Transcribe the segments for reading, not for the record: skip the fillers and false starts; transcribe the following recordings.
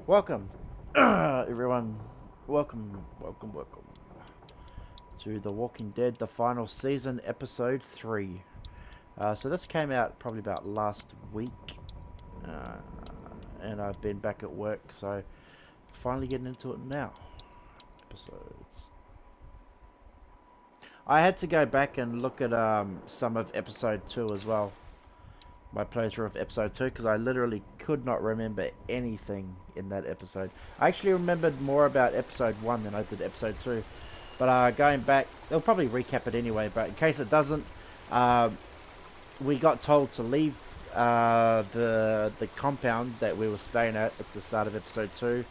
Welcome, everyone. Welcome to The Walking Dead, the final season, episode 3. So this came out probably about last week, uh, and I've been back at work, so finally getting into it now. Episodes. I had to go back and look at some of episode 2 as well. My playthrough of episode 2, because I literally could not remember anything in that episode. I actually remembered more about episode 1 than I did episode 2. But going back, they'll probably recap it anyway, but in case it doesn't, we got told to leave the compound that we were staying at the start of episode 2.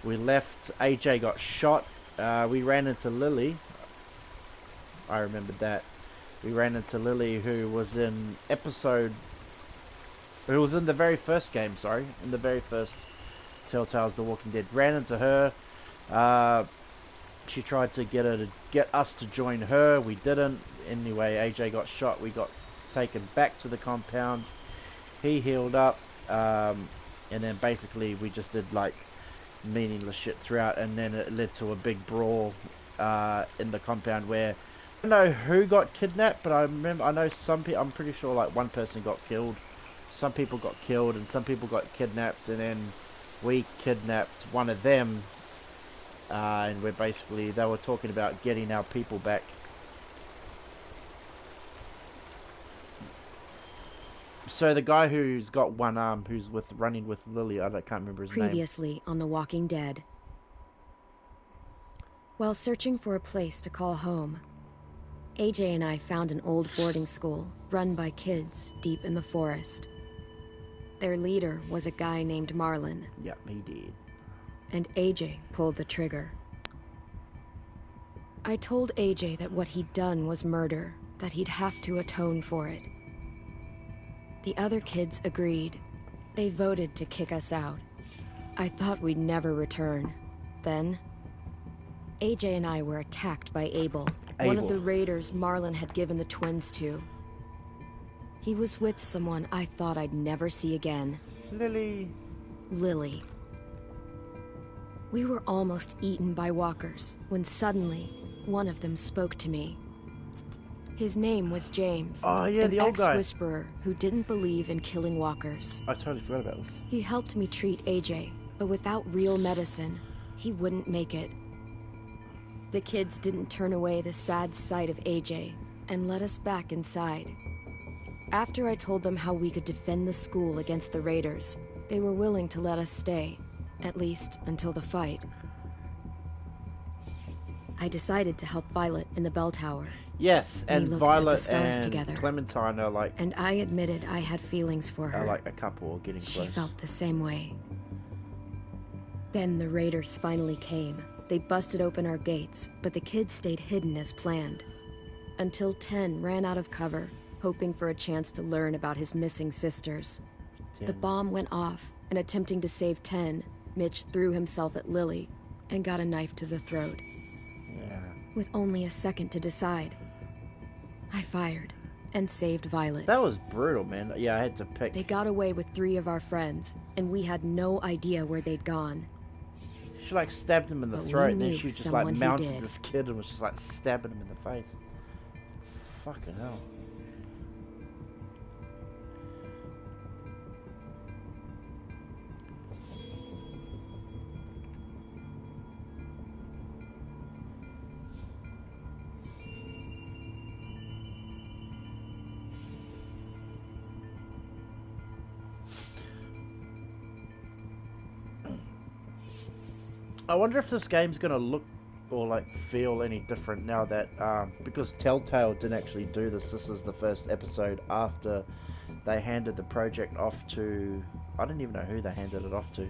We left, AJ got shot, we ran into Lily. I remembered that. We ran into Lily, who was in the very first game, sorry. In the very first Telltale's The Walking Dead. Ran into her. She tried to get us to join her. We didn't. Anyway, AJ got shot. We got taken back to the compound. He healed up. And then basically we just did like meaningless shit throughout. And then it led to a big brawl in the compound where I don't know who got kidnapped, but I know some people, I'm pretty sure like one person got killed. Some people got killed and some people got kidnapped, and then we kidnapped one of them, and they were talking about getting our people back. So the guy who's got one arm, who's running with Lily, can't remember his name. Previously on The Walking Dead. While searching for a place to call home, AJ and I found an old boarding school run by kids deep in the forest. Their leader was a guy named Marlon. Yep, he did. And AJ pulled the trigger. I told AJ that what he'd done was murder, that he'd have to atone for it. The other kids agreed. They voted to kick us out. I thought we'd never return. Then, AJ and I were attacked by Abel, one of the raiders Marlon had given the twins to. He was with someone I thought I'd never see again. Lily. We were almost eaten by walkers when suddenly one of them spoke to me. His name was James. Oh yeah, the old guy. An ex-whisperer who didn't believe in killing walkers. I totally forgot about this. He helped me treat AJ, but without real medicine, he wouldn't make it. The kids didn't turn away the sad sight of AJ and let us back inside. After I told them how we could defend the school against the raiders, they were willing to let us stay, at least until the fight. I decided to help Violet in the bell tower. Yes, and Violet and together. Clementine are like... And I admitted I had feelings for her. Are like a couple getting close. She felt the same way. Then the raiders finally came. They busted open our gates, but the kids stayed hidden as planned. Until Ten ran out of cover, hoping for a chance to learn about his missing sisters. The bomb went off, and attempting to save Ten, Mitch threw himself at Lily and got a knife to the throat. Yeah. With only a second to decide, I fired and saved Violet. That was brutal, man. Yeah, I had to pick. They got away with 3 of our friends, and we had no idea where they'd gone. She like stabbed him in the throat, and then she just like mounted this kid and was just like stabbing him in the face. Fucking hell. I wonder if this game's gonna look or like feel any different now that because Telltale didn't actually do this. This is the first episode after they handed the project off to... I don't even know who they handed it off to.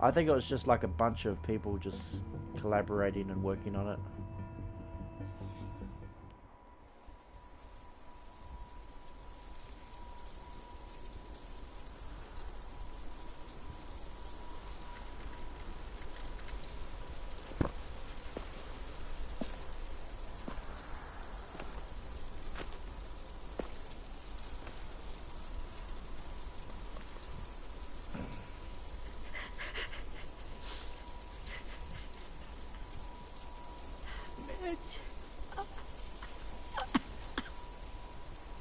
I think it was just like a bunch of people just collaborating and working on it.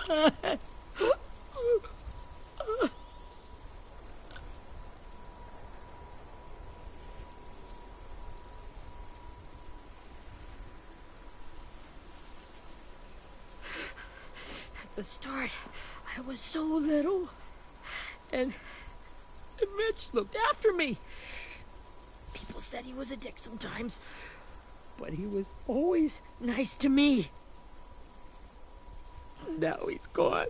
At the start, I was so little. And Mitch looked after me. People said he was a dick sometimes, but he was always nice to me. Now he's gone.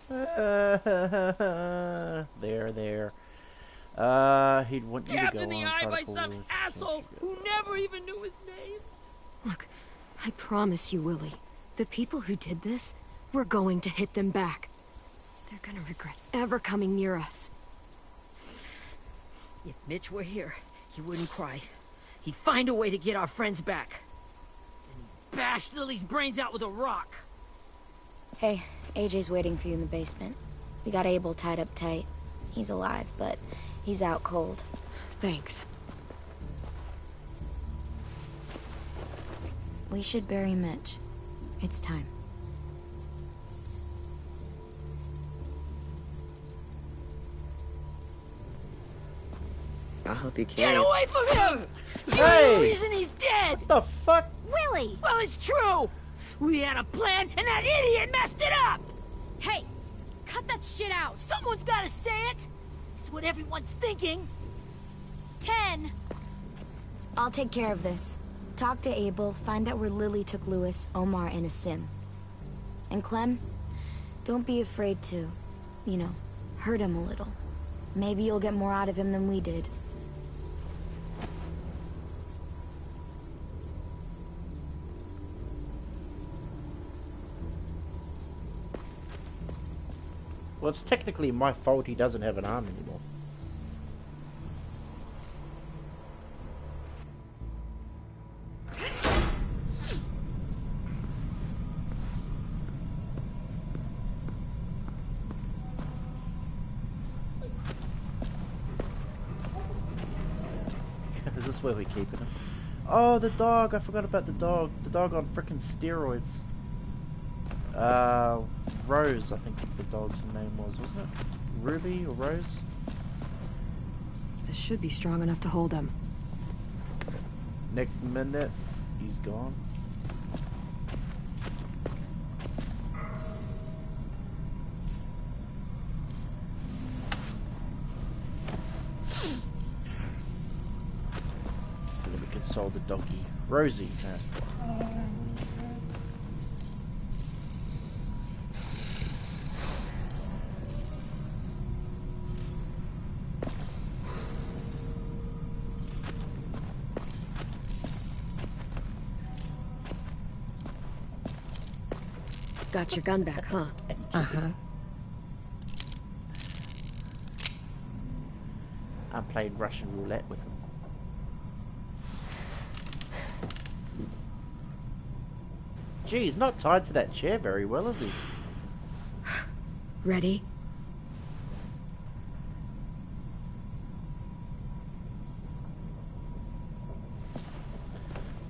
There. He'd want you to Stabbed go in the on, eye try by to pull some the- asshole who never even knew his name. Look, I promise you, Willie, the people who did this, we're going to hit them back. They're gonna regret ever coming near us. If Mitch were here, he wouldn't cry. He'd find a way to get our friends back. And he'd bash Lily's brains out with a rock. Hey, AJ's waiting for you in the basement. We got Abel tied up tight. He's alive, but he's out cold. Thanks. We should bury Mitch. It's time. I'll help you carry Get it. away from him! You're Hey! the reason he's dead! What the fuck? Willie! Well, it's true! We had a plan, and that idiot messed it up! Hey! Cut that shit out! Someone's gotta say it! It's what everyone's thinking. 10! I'll take care of this. Talk to Abel, find out where Lily took Lewis, Omar, and Asim. And Clem, don't be afraid to, you know, hurt him a little. Maybe you'll get more out of him than we did. Well, it's technically my fault he doesn't have an arm anymore. Is this where we're keeping him? Oh, the dog! I forgot about the dog. The dog on frickin' steroids. Rose, I think the dog's name was, wasn't it? Ruby or Rose? This should be strong enough to hold him. Next minute, he's gone. Let me console the doggy. Rosie, that's the one. Got your gun back, huh? I played Russian roulette with him. Gee, he's not tied to that chair very well, is he? Ready?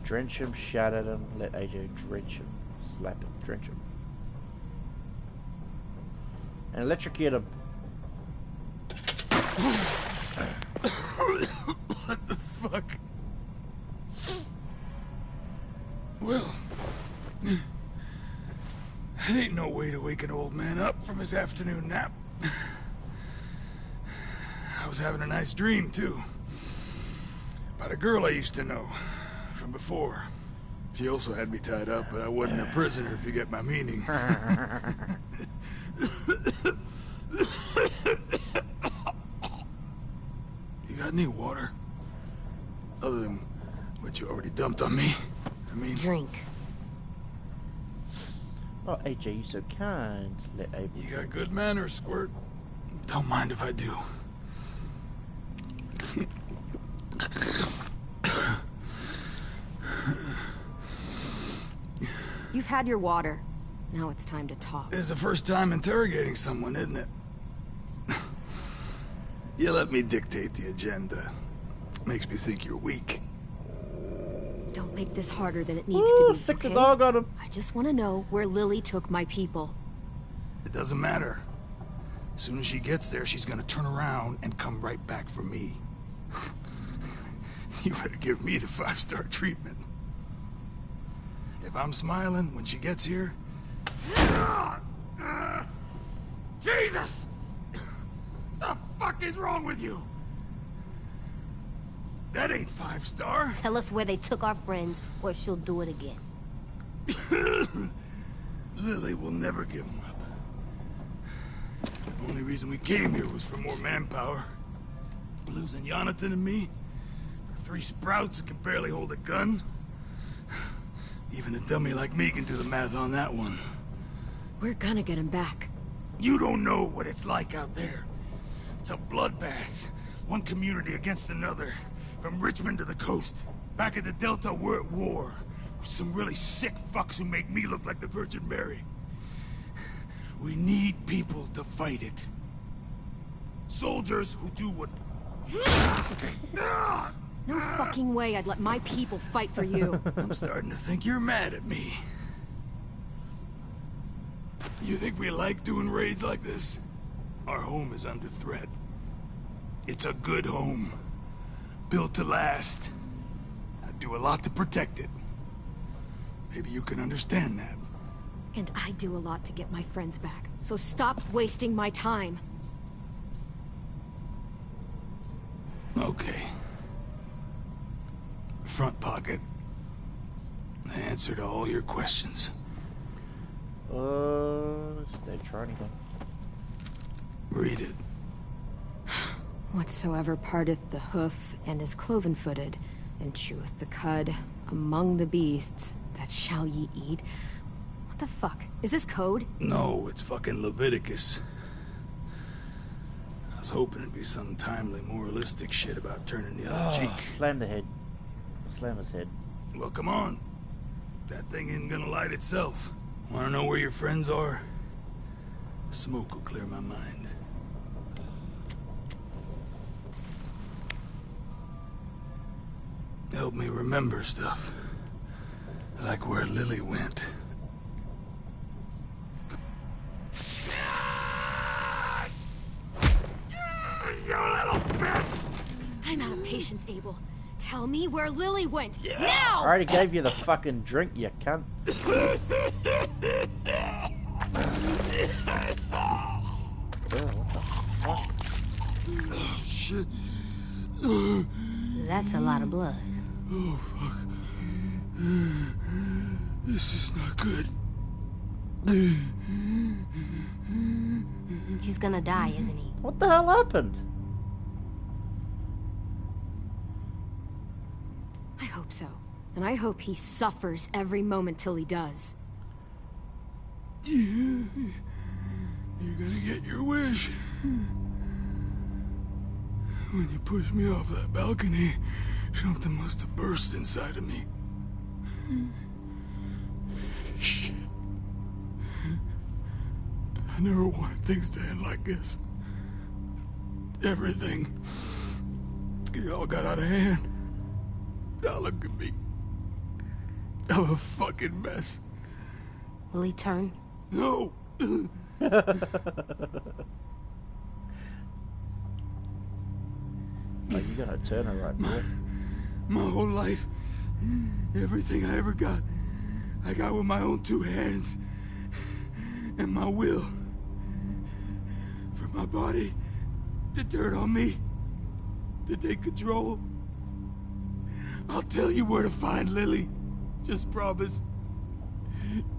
Drench him, shout at him, let AJ drench him, slap him, drench him. And electrocute him. What the fuck? Well, that ain't no way to wake an old man up from his afternoon nap. I was having a nice dream, too. About a girl I used to know from before. She also had me tied up, but I wasn't a prisoner, if you get my meaning. You got any water? Other than what you already dumped on me? I mean... Drink. Oh, AJ, you so kind. Let AJ. You got good manners, Squirt. Don't mind if I do. You've had your water. Now it's time to talk. It's the first time interrogating someone, isn't it? You let me dictate the agenda. Makes me think you're weak. Don't make this harder than it needs to be, Sick okay? the dog on him. I just want to know where Lily took my people. It doesn't matter. As soon as she gets there, she's gonna turn around and come right back for me. You better give me the 5-star treatment. If I'm smiling when she gets here... Jesus! The fuck is wrong with you? That ain't 5-star. Tell us where they took our friends, or she'll do it again. Lily will never give them up. The only reason we came here was for more manpower. Losing Jonathan and me for 3 sprouts that can barely hold a gun. Even a dummy like me can do the math on that one. We're gonna get him back. You don't know what it's like out there. It's a bloodbath. One community against another. From Richmond to the coast. Back at the Delta, we're at war. With some really sick fucks who make me look like the Virgin Mary. We need people to fight it. Soldiers who do what... No fucking way I'd let my people fight for you. I'm starting to think you're mad at me. You think we like doing raids like this? Our home is under threat. It's a good home. Built to last. I do a lot to protect it. Maybe you can understand that. And I do a lot to get my friends back. So stop wasting my time. Okay. Front pocket. The answer to all your questions. They try anything. Read it. Whatsoever parteth the hoof and is cloven-footed, and cheweth the cud among the beasts, that shall ye eat. What the fuck? Is this code? No, it's fucking Leviticus. I was hoping it'd be some timely, moralistic shit about turning the other cheek. Slam the head. Slam his head. Well, come on. That thing isn't gonna light itself. Wanna know where your friends are? Smoke will clear my mind. Help me remember stuff. Like where Lily went. You little bitch! I'm out of patience, Abel. Tell me where Lily went. I Now! already gave you the fucking drink, you cunt. Shit. That's a lot of blood. Oh, fuck. This is not good. He's gonna die, isn't he? What the hell happened? I hope so. And I hope he suffers every moment till he does. You're gonna get your wish. When you pushed me off that balcony, something must have burst inside of me. Shit. I never wanted things to end like this. Everything. It all got out of hand. Now look at me. I'm a fucking mess. Will he turn? No! Like, you gotta turn her right, boy. My whole life, everything I ever got, I got with my own 2 hands. And my will. For my body to turn on me, to take control. I'll tell you where to find Lily. Just promise.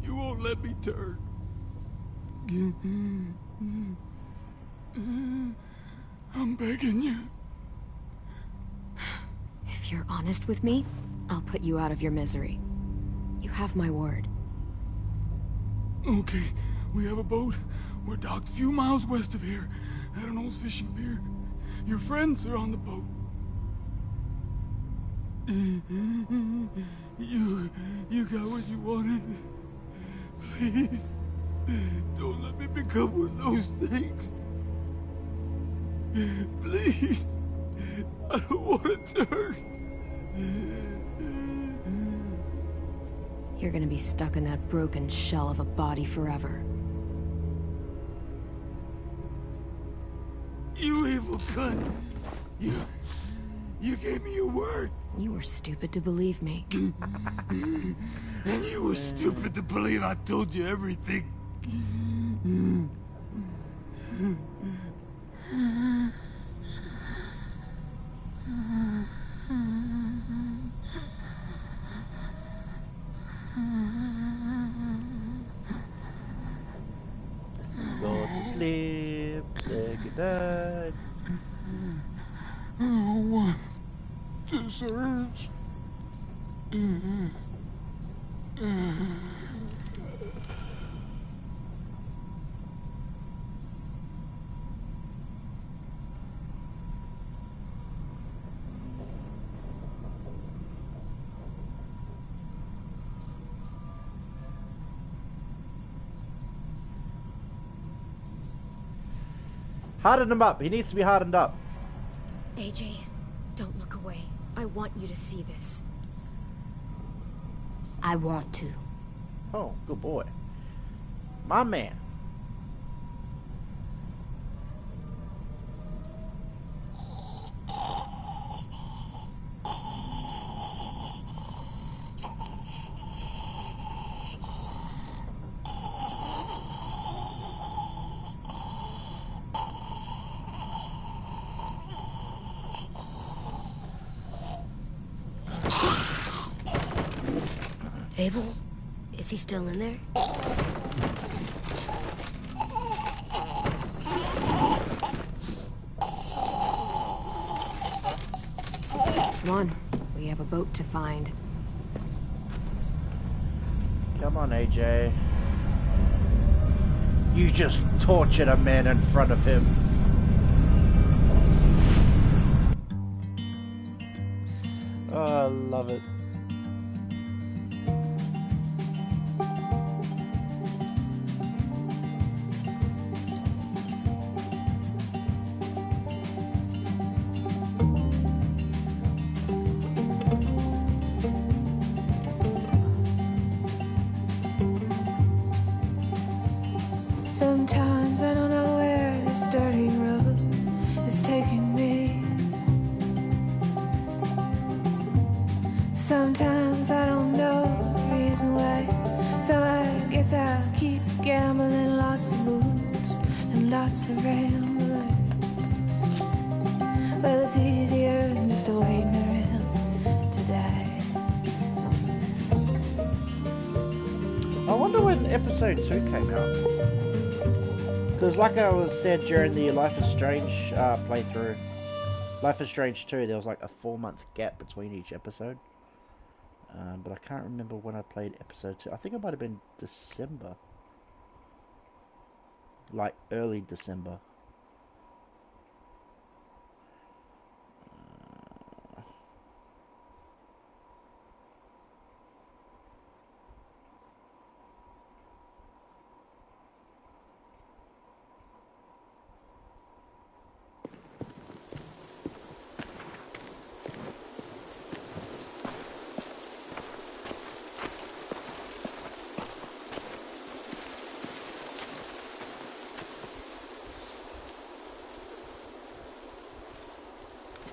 You won't let me turn. I'm begging you. If you're honest with me, I'll put you out of your misery. You have my word. Okay, we have a boat. We're docked a few miles west of here, at an old fishing pier. Your friends are on the boat. You got what you wanted. Please, don't let me become one of those things. Please, I don't want to turn. You're gonna be stuck in that broken shell of a body forever. You evil cunt. You gave me your word. You were stupid to believe me. And you were stupid to believe I told you everything. Go to sleep, say goodnight. No one deserves. Harden him up. He needs to be hardened up. AJ, don't look away. I want you to see this. I want to. Oh, good boy. My man. Abel? Is he still in there? Come on, we have a boat to find. Come on, AJ. You just tortured a man in front of him. Oh, I love it. Sometimes I don't know where this dirty road is taking me. Sometimes I don't know the reason why, so I guess I'll keep gambling, lots of moves and lots of rambling. Well, it's easier than just waiting around to die. I wonder when episode 2 came out. Because like I was said during the Life is Strange playthrough, Life is Strange 2, there was like a 4-month gap between each episode. But I can't remember when I played episode 2. I think it might have been December. Like early December.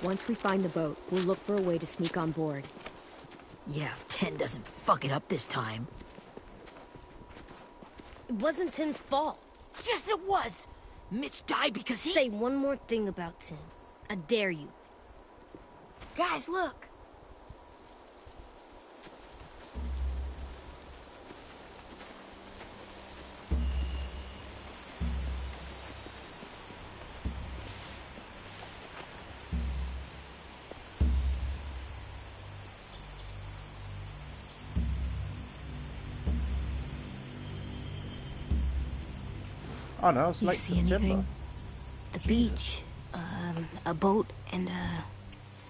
Once we find the boat, we'll look for a way to sneak on board. Yeah, if 10 doesn't fuck it up this time. It wasn't Tin's fault. Yes, it was! Mitch died because he— Say one more thing about Tin. I dare you. Guys, look. Oh no, it's You late see September. anything? The beach, a boat, and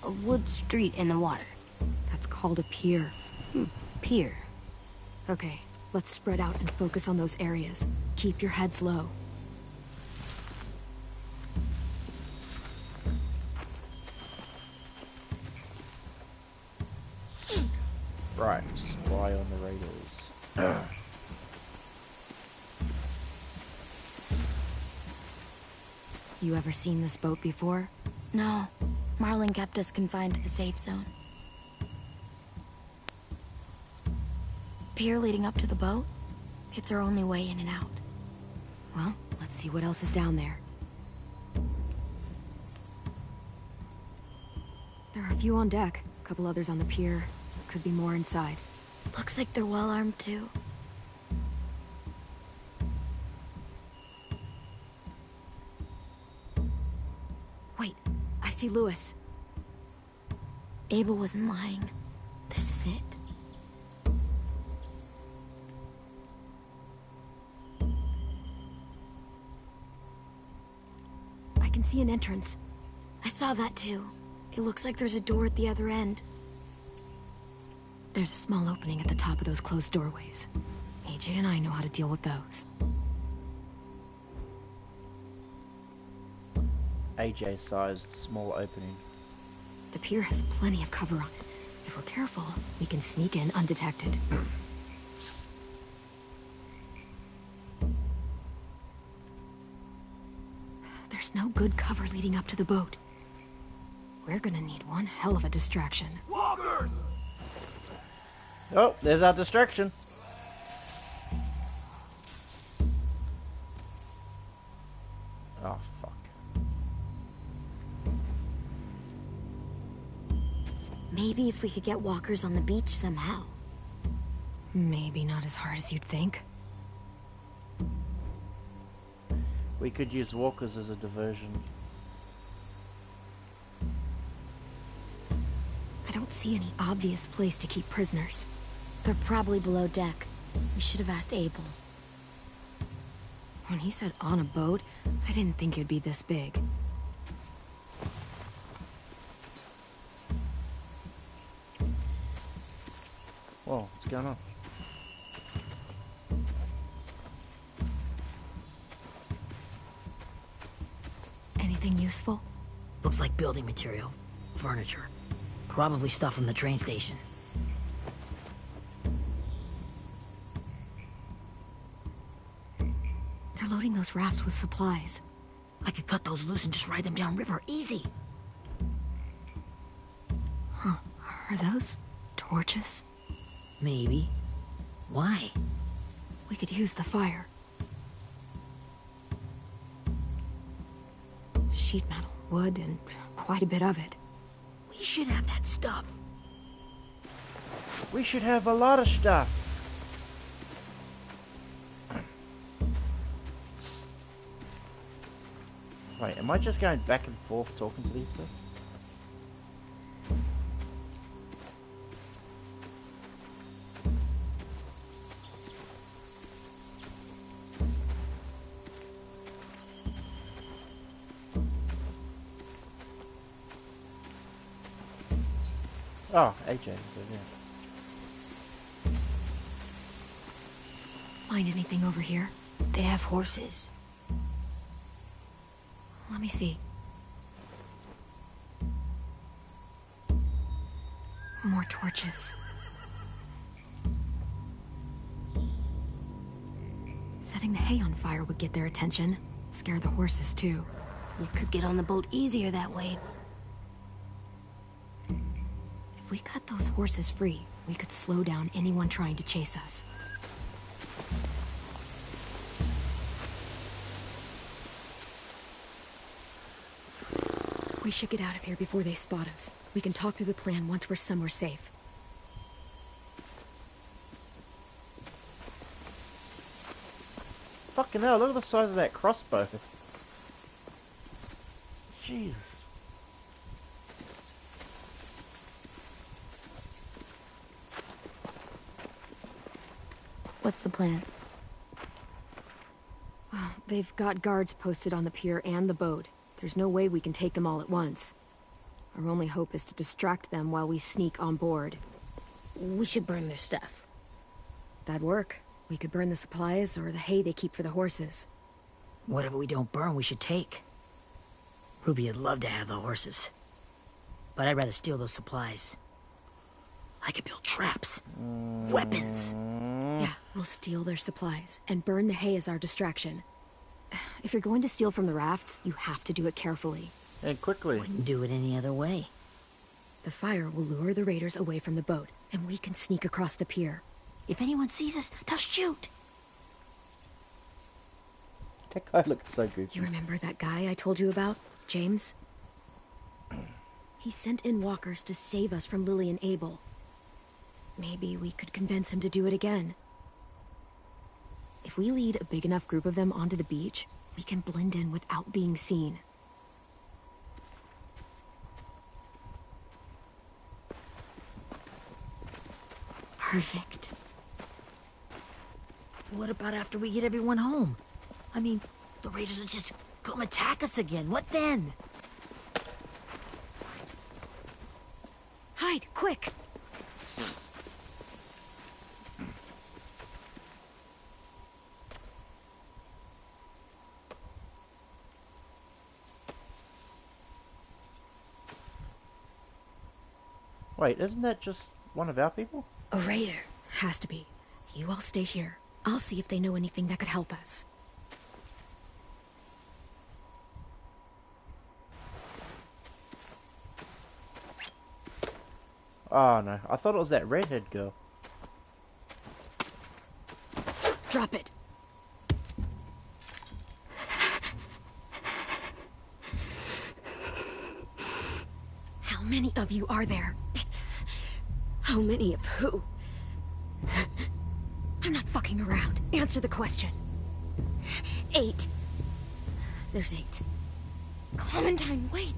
a wood street in the water. That's called a pier. Pier. Okay, let's spread out and focus on those areas. Keep your heads low. Right, spy on the radars. You ever seen this boat before? No. Marlin kept us confined to the safe zone. Pier leading up to the boat? It's our only way in and out. Well, let's see what else is down there. There are a few on deck, a couple others on the pier. Could be more inside. Looks like they're well armed too. Wait, I see Louis. Abel wasn't lying. This is it. I can see an entrance. I saw that too. It looks like there's a door at the other end. There's a small opening at the top of those closed doorways. AJ and I know how to deal with those. AJ-sized small opening. The pier has plenty of cover on it. If we're careful, we can sneak in undetected. There's no good cover leading up to the boat. We're gonna need one hell of a distraction. Walkers! Oh, there's our distraction. Oh, fuck. Maybe if we could get walkers on the beach somehow. Maybe not as hard as you'd think. We could use walkers as a diversion. I don't see any obvious place to keep prisoners. They're probably below deck. We should have asked Abel. When he said on a boat, I didn't think it'd be this big. Whoa, what's going on? Anything useful? Looks like building material. Furniture. Probably stuff from the train station. They're loading those rafts with supplies. I could cut those loose and just ride them downriver. Easy. Huh. Are those torches? Maybe. Why? We could use the fire. Sheet metal, wood, and quite a bit of it. We should have that stuff. We should have a lot of stuff. Wait, am I just going back and forth talking to these two? Oh, AJ. So yeah. Find anything over here? They have horses. Let me see. More torches. Setting the hay on fire would get their attention. Scare the horses, too. We could get on the boat easier that way. If we cut those horses free, we could slow down anyone trying to chase us. We should get out of here before they spot us. We can talk through the plan once we're somewhere safe. Fucking hell, look at the size of that crossbow. Jesus. What's the plan? Well, they've got guards posted on the pier and the boat. There's no way we can take them all at once. Our only hope is to distract them while we sneak on board. We should burn their stuff. That'd work. We could burn the supplies or the hay they keep for the horses. Whatever we don't burn, we should take. Ruby would love to have the horses. But I'd rather steal those supplies. I could build traps. Weapons. Yeah, we'll steal their supplies and burn the hay as our distraction. If you're going to steal from the rafts, you have to do it carefully. And quickly. Wouldn't do it any other way. The fire will lure the raiders away from the boat, and we can sneak across the pier. If anyone sees us, they'll shoot. That guy looks so goofy. You remember that guy I told you about? James? He sent in walkers to save us from Lily and Abel. Maybe we could convince him to do it again. If we lead a big enough group of them onto the beach, we can blend in without being seen. Perfect. What about after we get everyone home? I mean, the raiders will just come attack us again. What then? Hide, quick! Wait, isn't that just one of our people? A raider. Has to be. You all stay here. I'll see if they know anything that could help us. Oh no, I thought it was that redhead girl. Drop it. How many of you are there? How many of who? I'm not fucking around. Answer the question. 8. There's 8. Clementine, wait.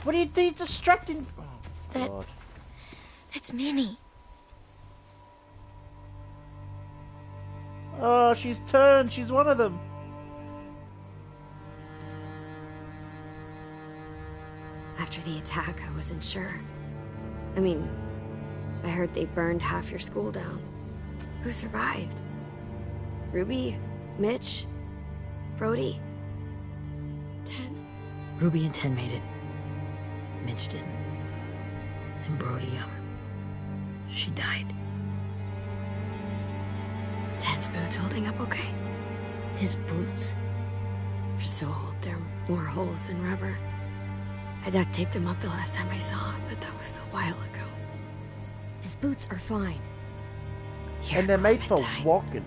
What are you doing distracting? Oh, That- God. That's Minnie. Oh, she's turned. She's one of them. After the attack, I wasn't sure. I mean, I heard they burned half your school down. Who survived? Ruby? Mitch? Brody? 10? Ruby and 10 made it. Mitch didn't. And Brody, she died. 10's boots holding up okay? His boots? They're so old, there are more holes than rubber. I duct taped him up the last time I saw him, but that was a while ago. His boots are fine. You're And they're made for Clementine, walking.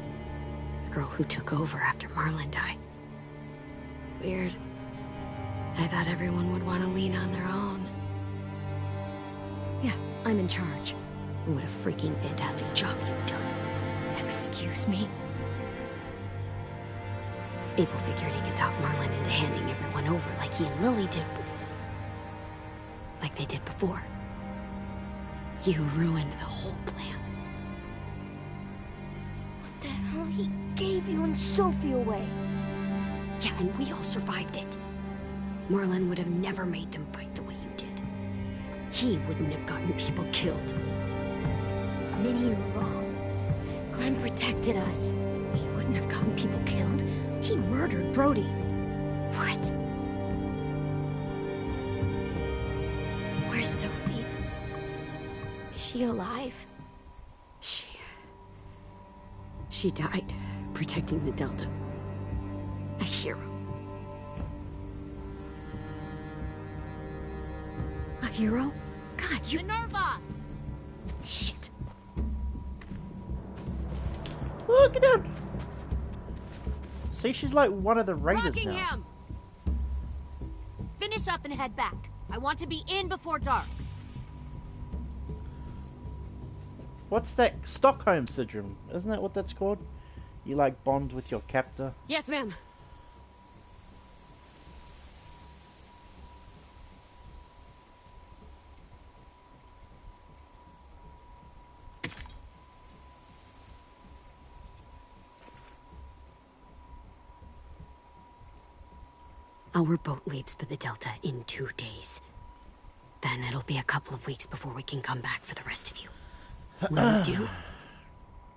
the girl who took over after Marlon died. It's weird. I thought everyone would want to lean on their own. Yeah, I'm in charge. What a freaking fantastic job you've done. Excuse me? Abel figured he could talk Marlon into handing everyone over like he and Lily did, but... like they did before. You ruined the whole plan. What the hell? He gave you and Sophie away. Yeah, and we all survived it. Marlon would have never made them fight the way you did. He wouldn't have gotten people killed. Minnie, you're wrong. Clem protected us. He wouldn't have gotten people killed. He murdered Brody. What? Where's Sophie? Is she alive? She died protecting the Delta. A hero. A hero? God, you... Minerva! Shit. Oh, get down. See, she's like one of the raiders now. Rockingham! Finish up and head back. I want to be in before dark. What's that? Stockholm Syndrome. Isn't that what that's called? You like bond with your captor. Yes, ma'am. Our boat leaves for the Delta in 2 days. Then it'll be a couple of weeks before we can come back for the rest of you. When we do,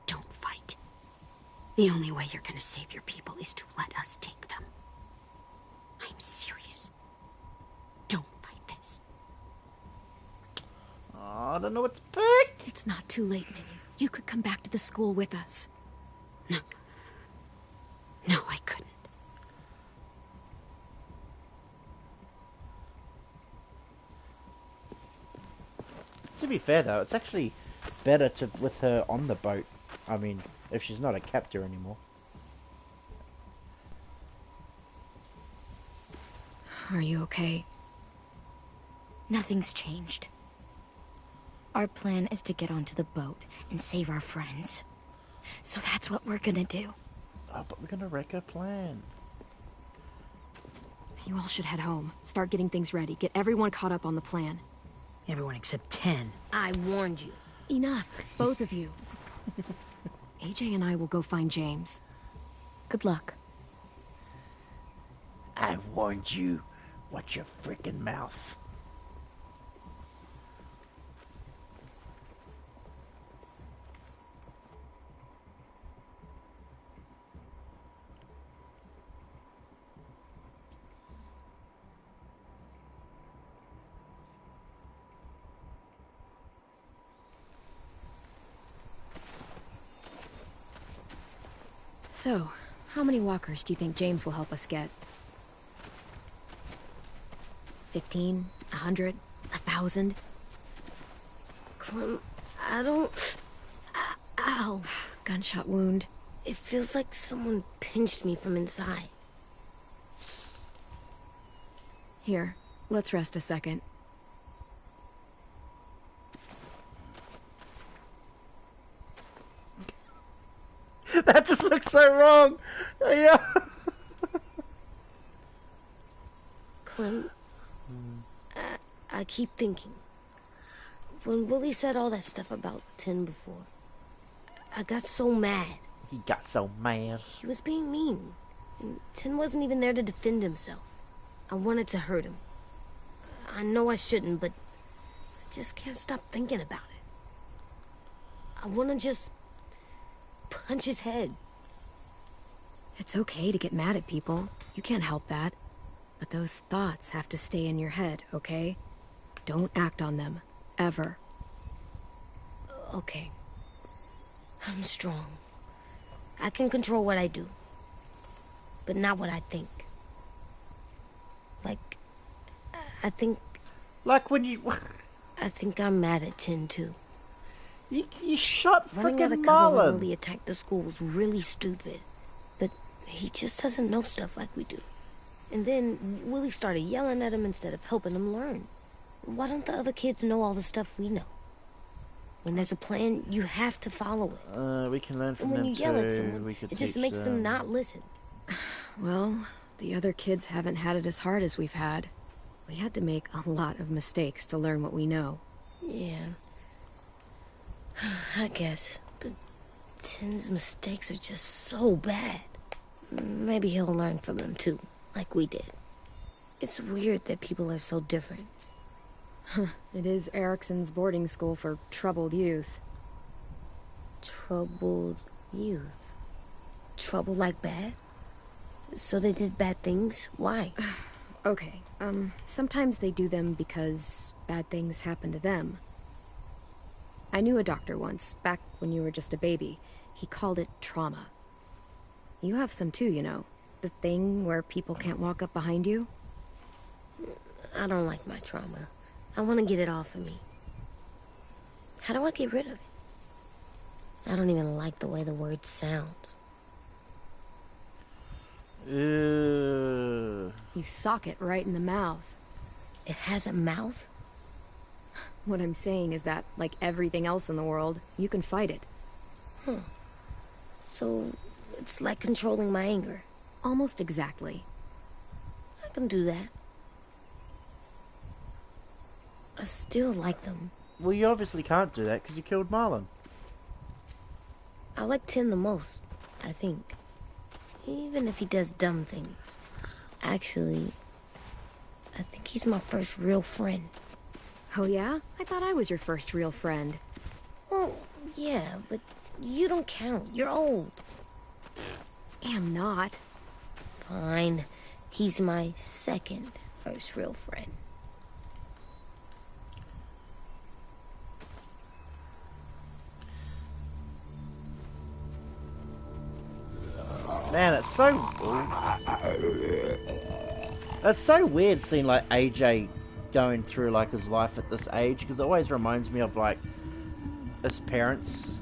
don't fight. The only way you're gonna save your people is to let us take them. I'm serious. Don't fight this. Oh, I don't know what to pick. It's not too late, Minnie. You could come back to the school with us. No. No. to be fair though, it's actually better to with her on the boat. I mean, if she's not a captor anymore. Are you okay? Nothing's changed. Our plan is to get onto the boat and save our friends. So that's what we're gonna do. Oh, but we're gonna wreck her plan. You all should head home. Start getting things ready. Get everyone caught up on the plan. Everyone except 10. I warned you. Enough, both of you. AJ and I will go find James. Good luck. I warned you. Watch your frickin' mouth. So, how many walkers do you think James will help us get? 15? 100? 1,000? Clem, I don't... Ow. Gunshot wound. It feels like someone pinched me from inside. Here, let's rest a second. That just looks so wrong. Yeah. Clem, I keep thinking. When Willie said all that stuff about 10 before, I got so mad. He got so mad. He was being mean. And 10 wasn't even there to defend himself. I wanted to hurt him. I know I shouldn't, but I just can't stop thinking about it. I want to just punch his head. It's okay to get mad at people. You can't help that. But those thoughts have to stay in your head, okay? Don't act on them. Ever. Okay. I'm strong. I can control what I do. But not what I think. Like, I think... Like when you... I think I'm mad at 10 too. You shot Running out frickin' of cover when Marlon. Willie attacked the school was really stupid. But he just doesn't know stuff like we do. And then Willie started yelling at him instead of helping him learn. Why don't the other kids know all the stuff we know? When there's a plan, you have to follow it. We can learn from And when them you yell at too. someone, We could it just teach makes them not listen. Well, the other kids haven't had it as hard as we've had. We had to make a lot of mistakes to learn what we know. Yeah. I guess. But 10's mistakes are just so bad. Maybe he'll learn from them too, like we did. It's weird that people are so different. It is Erickson's boarding school for troubled youth. Troubled youth? Trouble like bad? So they did bad things? Why? Okay, sometimes they do them because bad things happen to them. I knew a doctor once, back when you were just a baby. He called it trauma. You have some too, you know. The thing where people can't walk up behind you. I don't like my trauma. I want to get it off of me. How do I get rid of it? I don't even like the way the word sounds. Ew. You sock it right in the mouth. It has a mouth? What I'm saying is that, like everything else in the world, you can fight it. Huh. So, it's like controlling my anger. Almost exactly. I can do that. I still like them. Well, you obviously can't do that because you killed Marlon. I like 10 the most, I think. Even if he does dumb things. Actually, I think he's my first real friend. Oh yeah? I thought I was your first real friend. Well, yeah, but you don't count. You're old. Am not. Fine. He's my second first real friend. Man, it's so weird seeing like AJ going through like his life at this age, because it always reminds me of like his parents,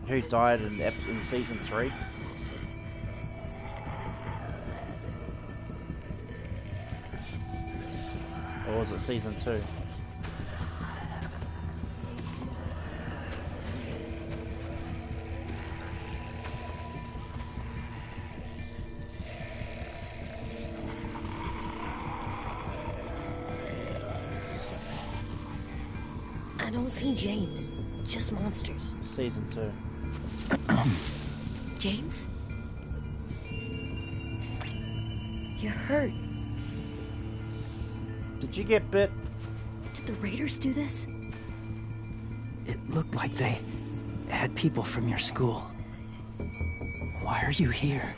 who died in season 3. Or was it season 2? I don't see James, just monsters. Season 2. James? You're hurt. Did you get bit? Did the raiders do this? It looked like they had people from your school. Why are you here?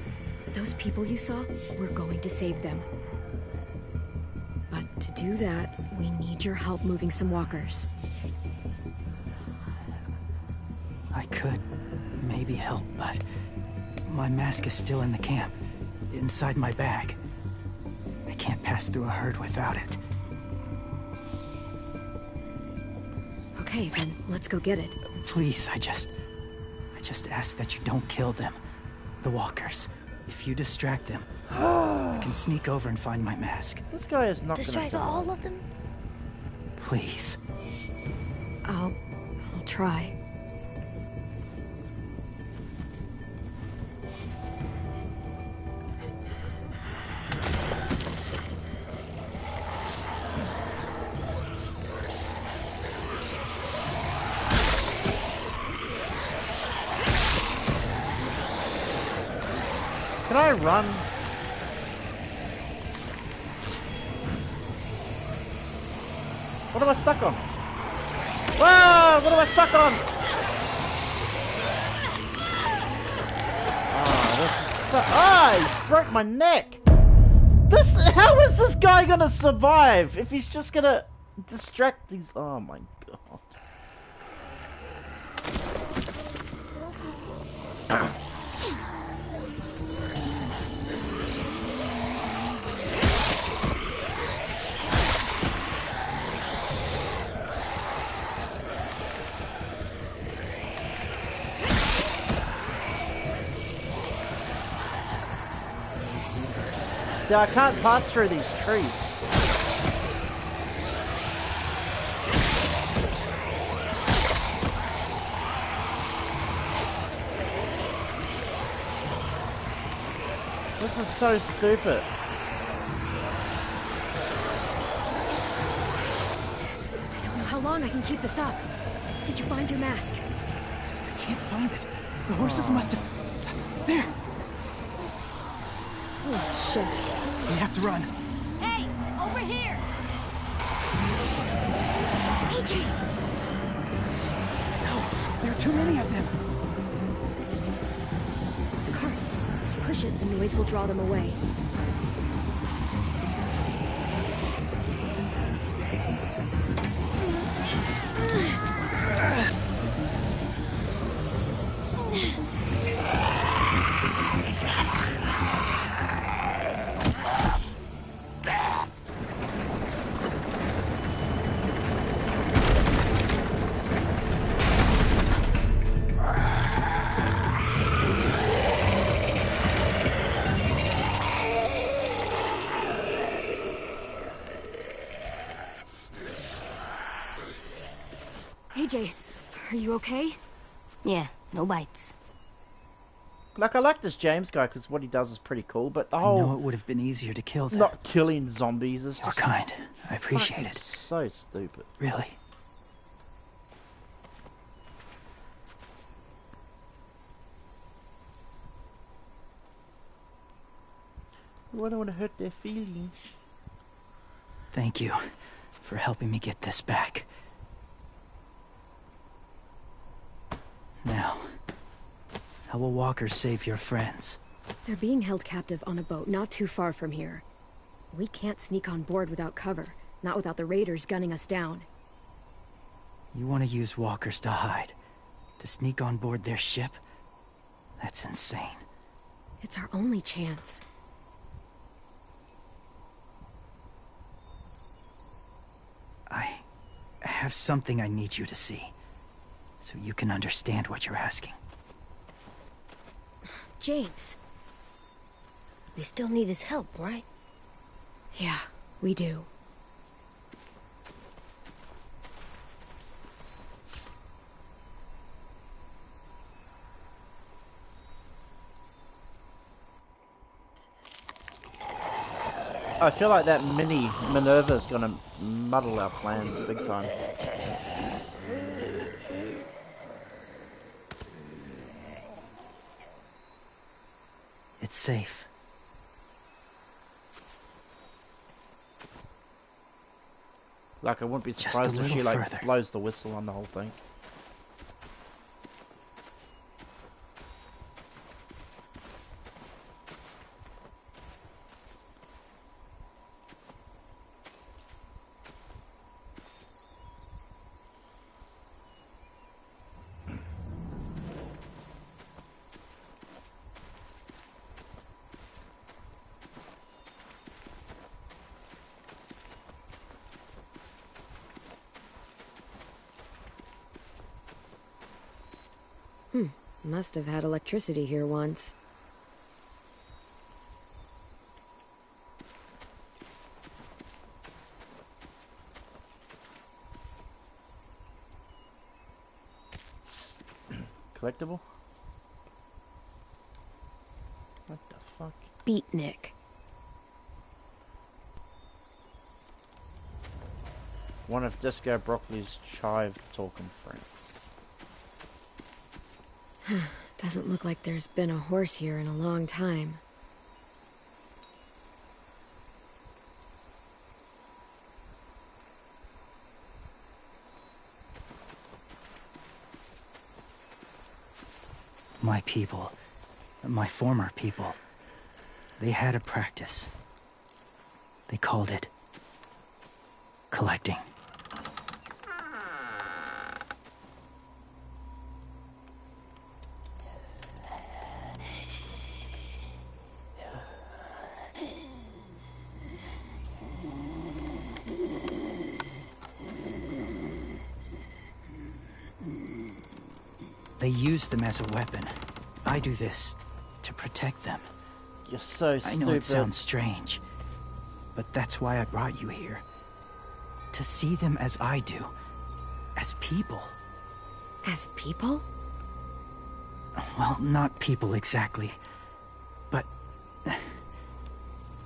Those people you saw, we're going to save them. But to do that, we need your help moving some walkers. I could maybe help, but my mask is still in the camp, inside my bag. I can't pass through a herd without it. Okay, then let's go get it. Please, I just ask that you don't kill them. The walkers. If you distract them, I can sneak over and find my mask. This guy is not Distract gonna all of them? Please. I'll try. Can I run? What am I stuck on? Whoa! What am I stuck on? He broke my neck! How is this guy gonna survive if he's just gonna distract these? Oh my god. See, I can't pass through these trees. This is so stupid. I don't know how long I can keep this up. Did you find your mask? I can't find it. The horses must have... There! Oh, shit. We have to run. Hey, over here! AJ! No, there are too many of them. The cart. Push it, the noise will draw them away. AJ, are you okay? Yeah, no bites. Like, I like this James guy because what he does is pretty cool, but the I know whole it would have been easier to kill them. not killing zombies is You're just kind. I appreciate fucking it. so stupid. Really. I don't want to hurt their feelings. Thank you for helping me get this back. Now, how will walkers save your friends? They're being held captive on a boat not too far from here. We can't sneak on board without cover, not without the raiders gunning us down. You want to use walkers to hide? To sneak on board their ship? That's insane. It's our only chance. have something I need you to see, so you can understand what you're asking. James. We still need his help, right? Yeah, we do. I feel like that mini Minerva's gonna muddle our plans big time. It's safe. Like, I wouldn't be Just a surprised if she, little like, further. blows the whistle on the whole thing. Must have had electricity here once. Collectible? What the fuck? Beatnik. One of Disco Broccoli's chive talking friends. Doesn't look like there's been a horse here in a long time. My people, my former people, they had a practice. They called it collecting. They use them as a weapon. I do this to protect them. You're so stupid. I know it sounds strange, but that's why I brought you here. To see them as I do. As people. As people? Well, not people exactly, but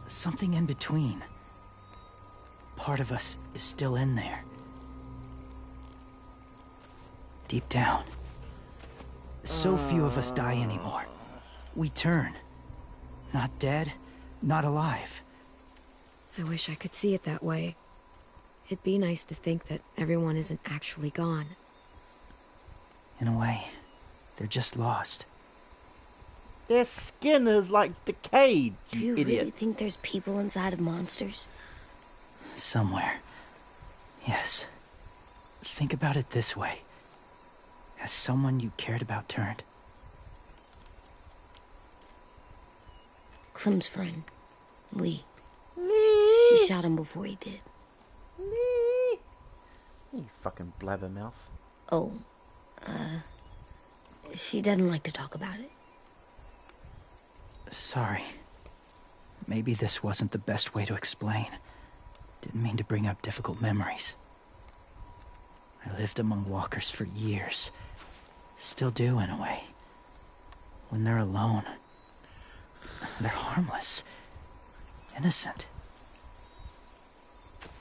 something in between. Part of us is still in there. Deep down. So few of us die anymore. We turn. Not dead, not alive. I wish I could see it that way. It'd be nice to think that everyone isn't actually gone. In a way, they're just lost. Their skin is like decayed, Do you idiot. really think there's people inside of monsters? Somewhere. Yes. Think about it this way. Has someone you cared about turned? Clem's friend, Lee. Lee. She shot him before he did. Lee. You fucking blabbermouth. Oh, she doesn't like to talk about it. Sorry. Maybe this wasn't the best way to explain. Didn't mean to bring up difficult memories. I lived among walkers for years. Still do, in a way. When they're alone, they're harmless. Innocent.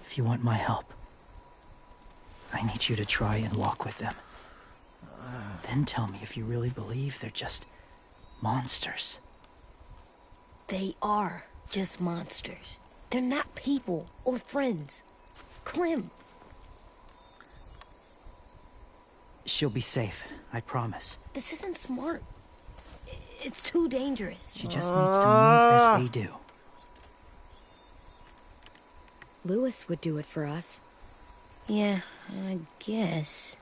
If you want my help, I need you to try and walk with them. Then tell me if you really believe they're just monsters. They are just monsters. They're not people or friends. Clem. She'll be safe, I promise. This isn't smart. It's too dangerous. She just needs to move as they do. Louis would do it for us. Yeah, I guess.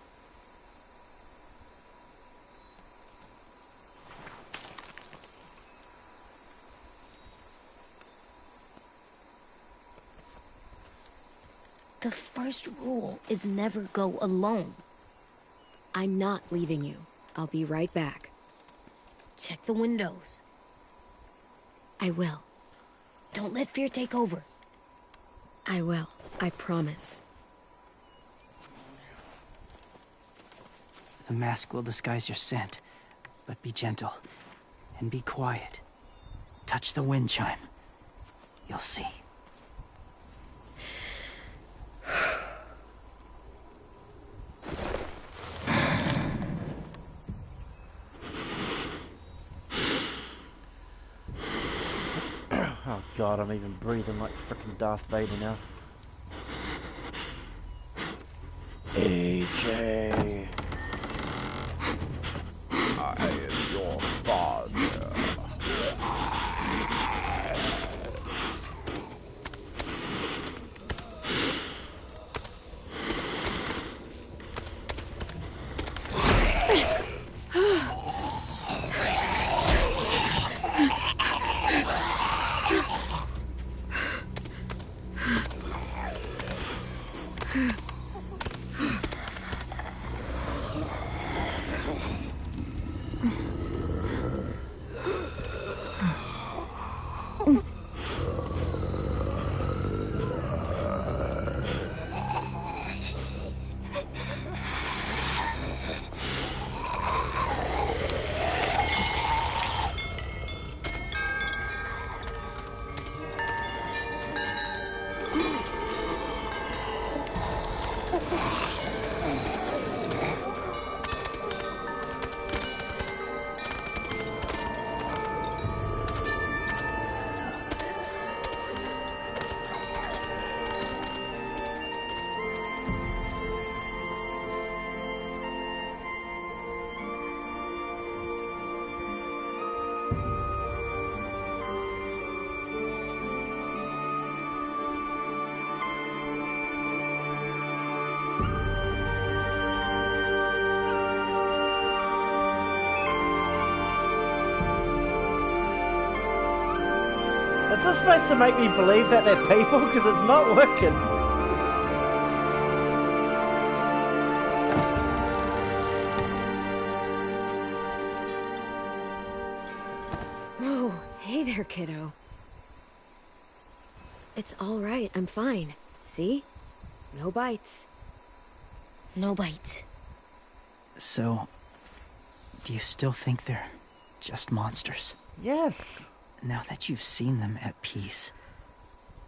The first rule is never go alone. I'm not leaving you. I'll be right back. Check the windows. I will. Don't let fear take over. I will. I promise. The mask will disguise your scent, but be gentle and be quiet. Touch the wind chime. You'll see. Oh god, I'm even breathing like frickin' Darth Vader now. AJ, I am your father. Is this supposed to make me believe that they're people? Because it's not working. Oh, hey there, kiddo. It's all right. I'm fine. See? No bites. No bites. So, do you still think they're just monsters? Yes. Now that you've seen them at peace.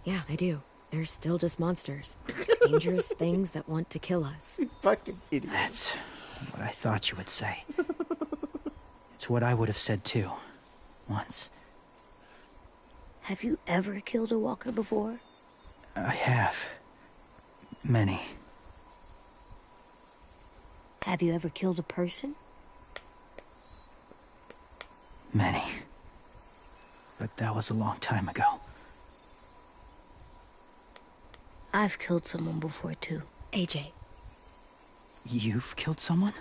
Yeah, I do. They're still just monsters. Dangerous things that want to kill us. You fucking idiot. That's what I thought you would say. It's what I would have said too. Once. Have you ever killed a walker before? I have. Many. Have you ever killed a person? Many. But that was a long time ago. I've killed someone before, too. AJ. You've killed someone?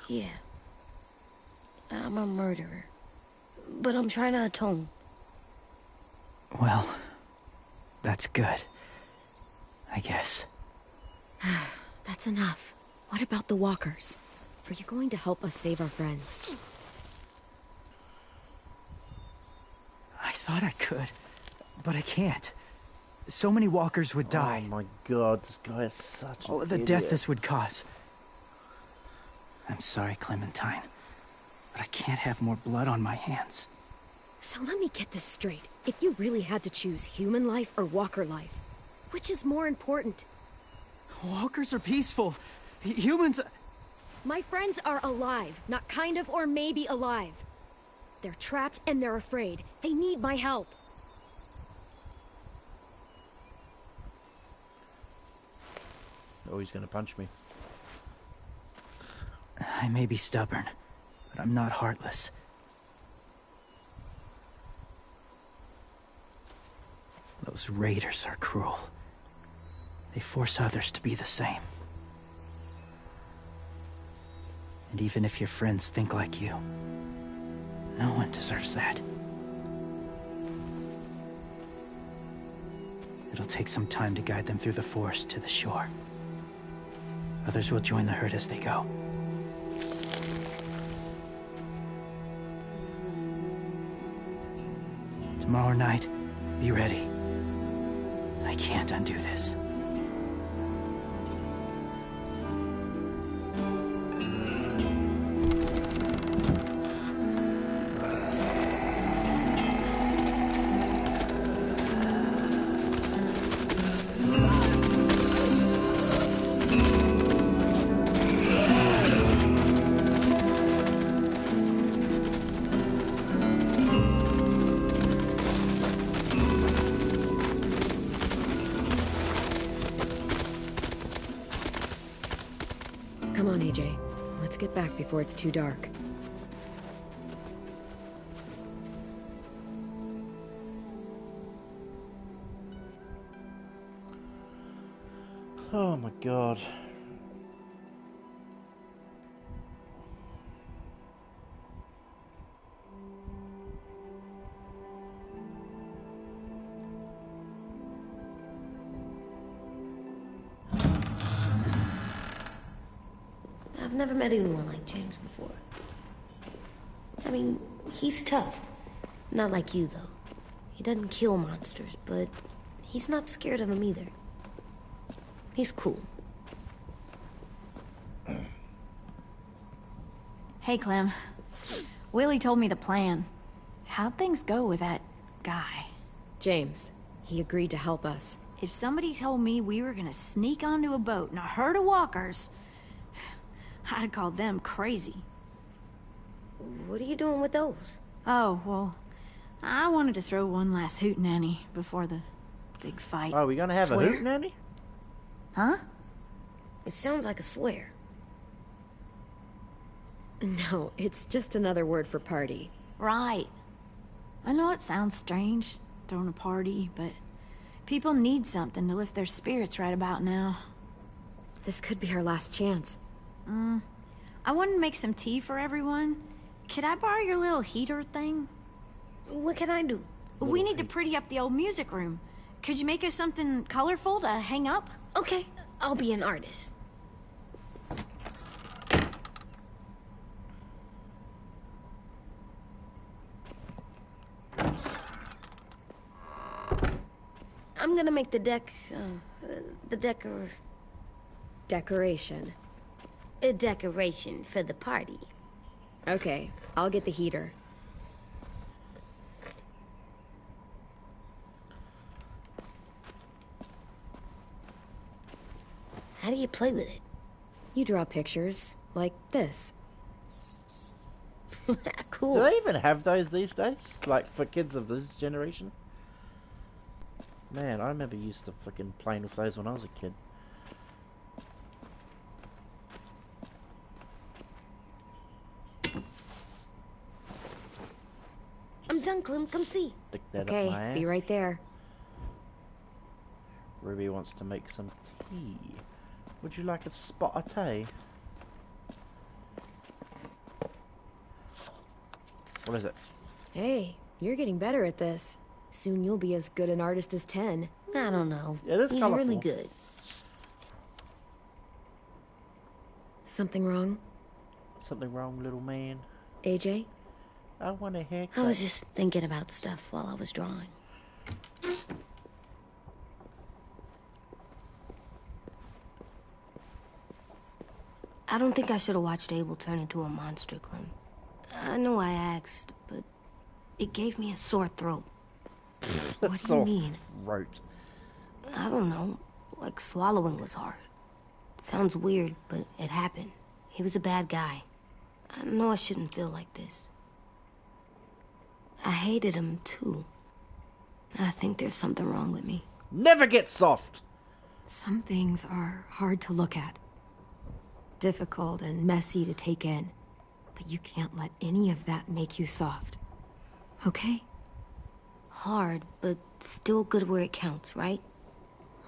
Yeah. I'm a murderer. But I'm trying to atone. Well, that's good. I guess. That's enough. What about the walkers? Are you going to help us save our friends? I thought I could, but I can't. So many walkers would die. Oh my god, this guy is such an The idiot. death this would cause. I'm sorry, Clementine, but I can't have more blood on my hands. So let me get this straight. If you really had to choose human life or walker life, which is more important? Walkers are peaceful. Humans... My friends are alive, not kind of or maybe alive. They're trapped and they're afraid. They need my help. Oh, he's gonna punch me. I may be stubborn, but I'm not heartless. Those raiders are cruel. They force others to be the same. And even if your friends think like you, no one deserves that. It'll take some time to guide them through the forest to the shore. Others will join the herd as they go. Tomorrow night, be ready. I can't undo this. Come on, AJ. Let's get back before it's too dark. Oh my god. I've never met anyone like James before. I mean, he's tough. Not like you, though. He doesn't kill monsters, but he's not scared of them either. He's cool. Hey, Clem. Willie told me the plan. How'd things go with that guy? James. He agreed to help us. If somebody told me we were gonna sneak onto a boat in a herd of walkers, I'd have called them crazy. What are you doing with those? Oh, well, I wanted to throw one last hootenanny before the big fight. Oh, we gonna have Swear? a hootenanny? Huh? It sounds like a swear. No, it's just another word for party. Right. I know it sounds strange, throwing a party, but people need something to lift their spirits right about now. This could be our last chance. I wanted to make some tea for everyone. Could I borrow your little heater thing? What can I do? We need to pretty up the old music room. Could you make us something colorful to hang up? Okay, I'll be an artist. I'm gonna make the Decoration. a decoration for the party. Okay, I'll get the heater. How do you play with it? You draw pictures, like this. Cool. Do they even have those these days? Like, for kids of this generation? Man, I remember used to fucking playing with those when I was a kid. I'm done, Clem. Come see. Stick that up my Okay, ass. be right there. Ruby wants to make some tea. Would you like a spot of tea? What is it? Hey, you're getting better at this. Soon you'll be as good an artist as 10. I don't know. It is He's colorful. really good. Something wrong, Something wrong, little man? AJ? I want a haircut. I was just thinking about stuff while I was drawing. I don't think I should have watched Abel turn into a monster, Clem. I know I asked, but it gave me a sore throat. What do you mean? Throat. I don't know. Like swallowing was hard. Sounds weird, but it happened. He was a bad guy. I know I shouldn't feel like this. I hated him, too. I think there's something wrong with me. Never get soft! Some things are hard to look at. Difficult and messy to take in. But you can't let any of that make you soft. Okay? Hard, but still good where it counts, right?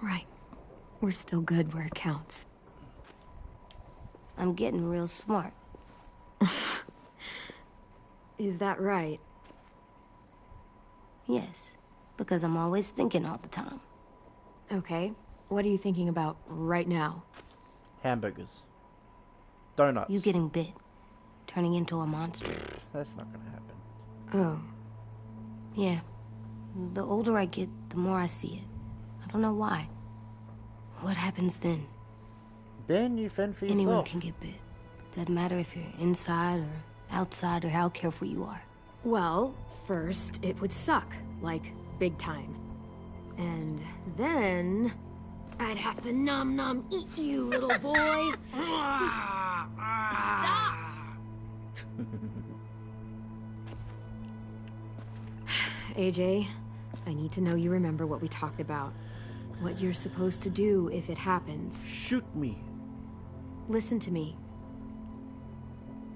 Right. We're still good where it counts. I'm getting real smart. Is that right? Yes, because I'm always thinking all the time. Okay, what are you thinking about right now? Hamburgers. Donuts. You getting bit. Turning into a monster. That's not gonna happen. Oh. Yeah. The older I get, the more I see it. I don't know why. What happens then? Then you fend for yourself. Anyone can get bit. Doesn't matter if you're inside or outside or how careful you are. Well, first, it would suck. Like, big time. And then... I'd have to nom eat you, little boy. Stop! AJ, I need to know you remember what we talked about. What you're supposed to do if it happens. Shoot me. Listen to me.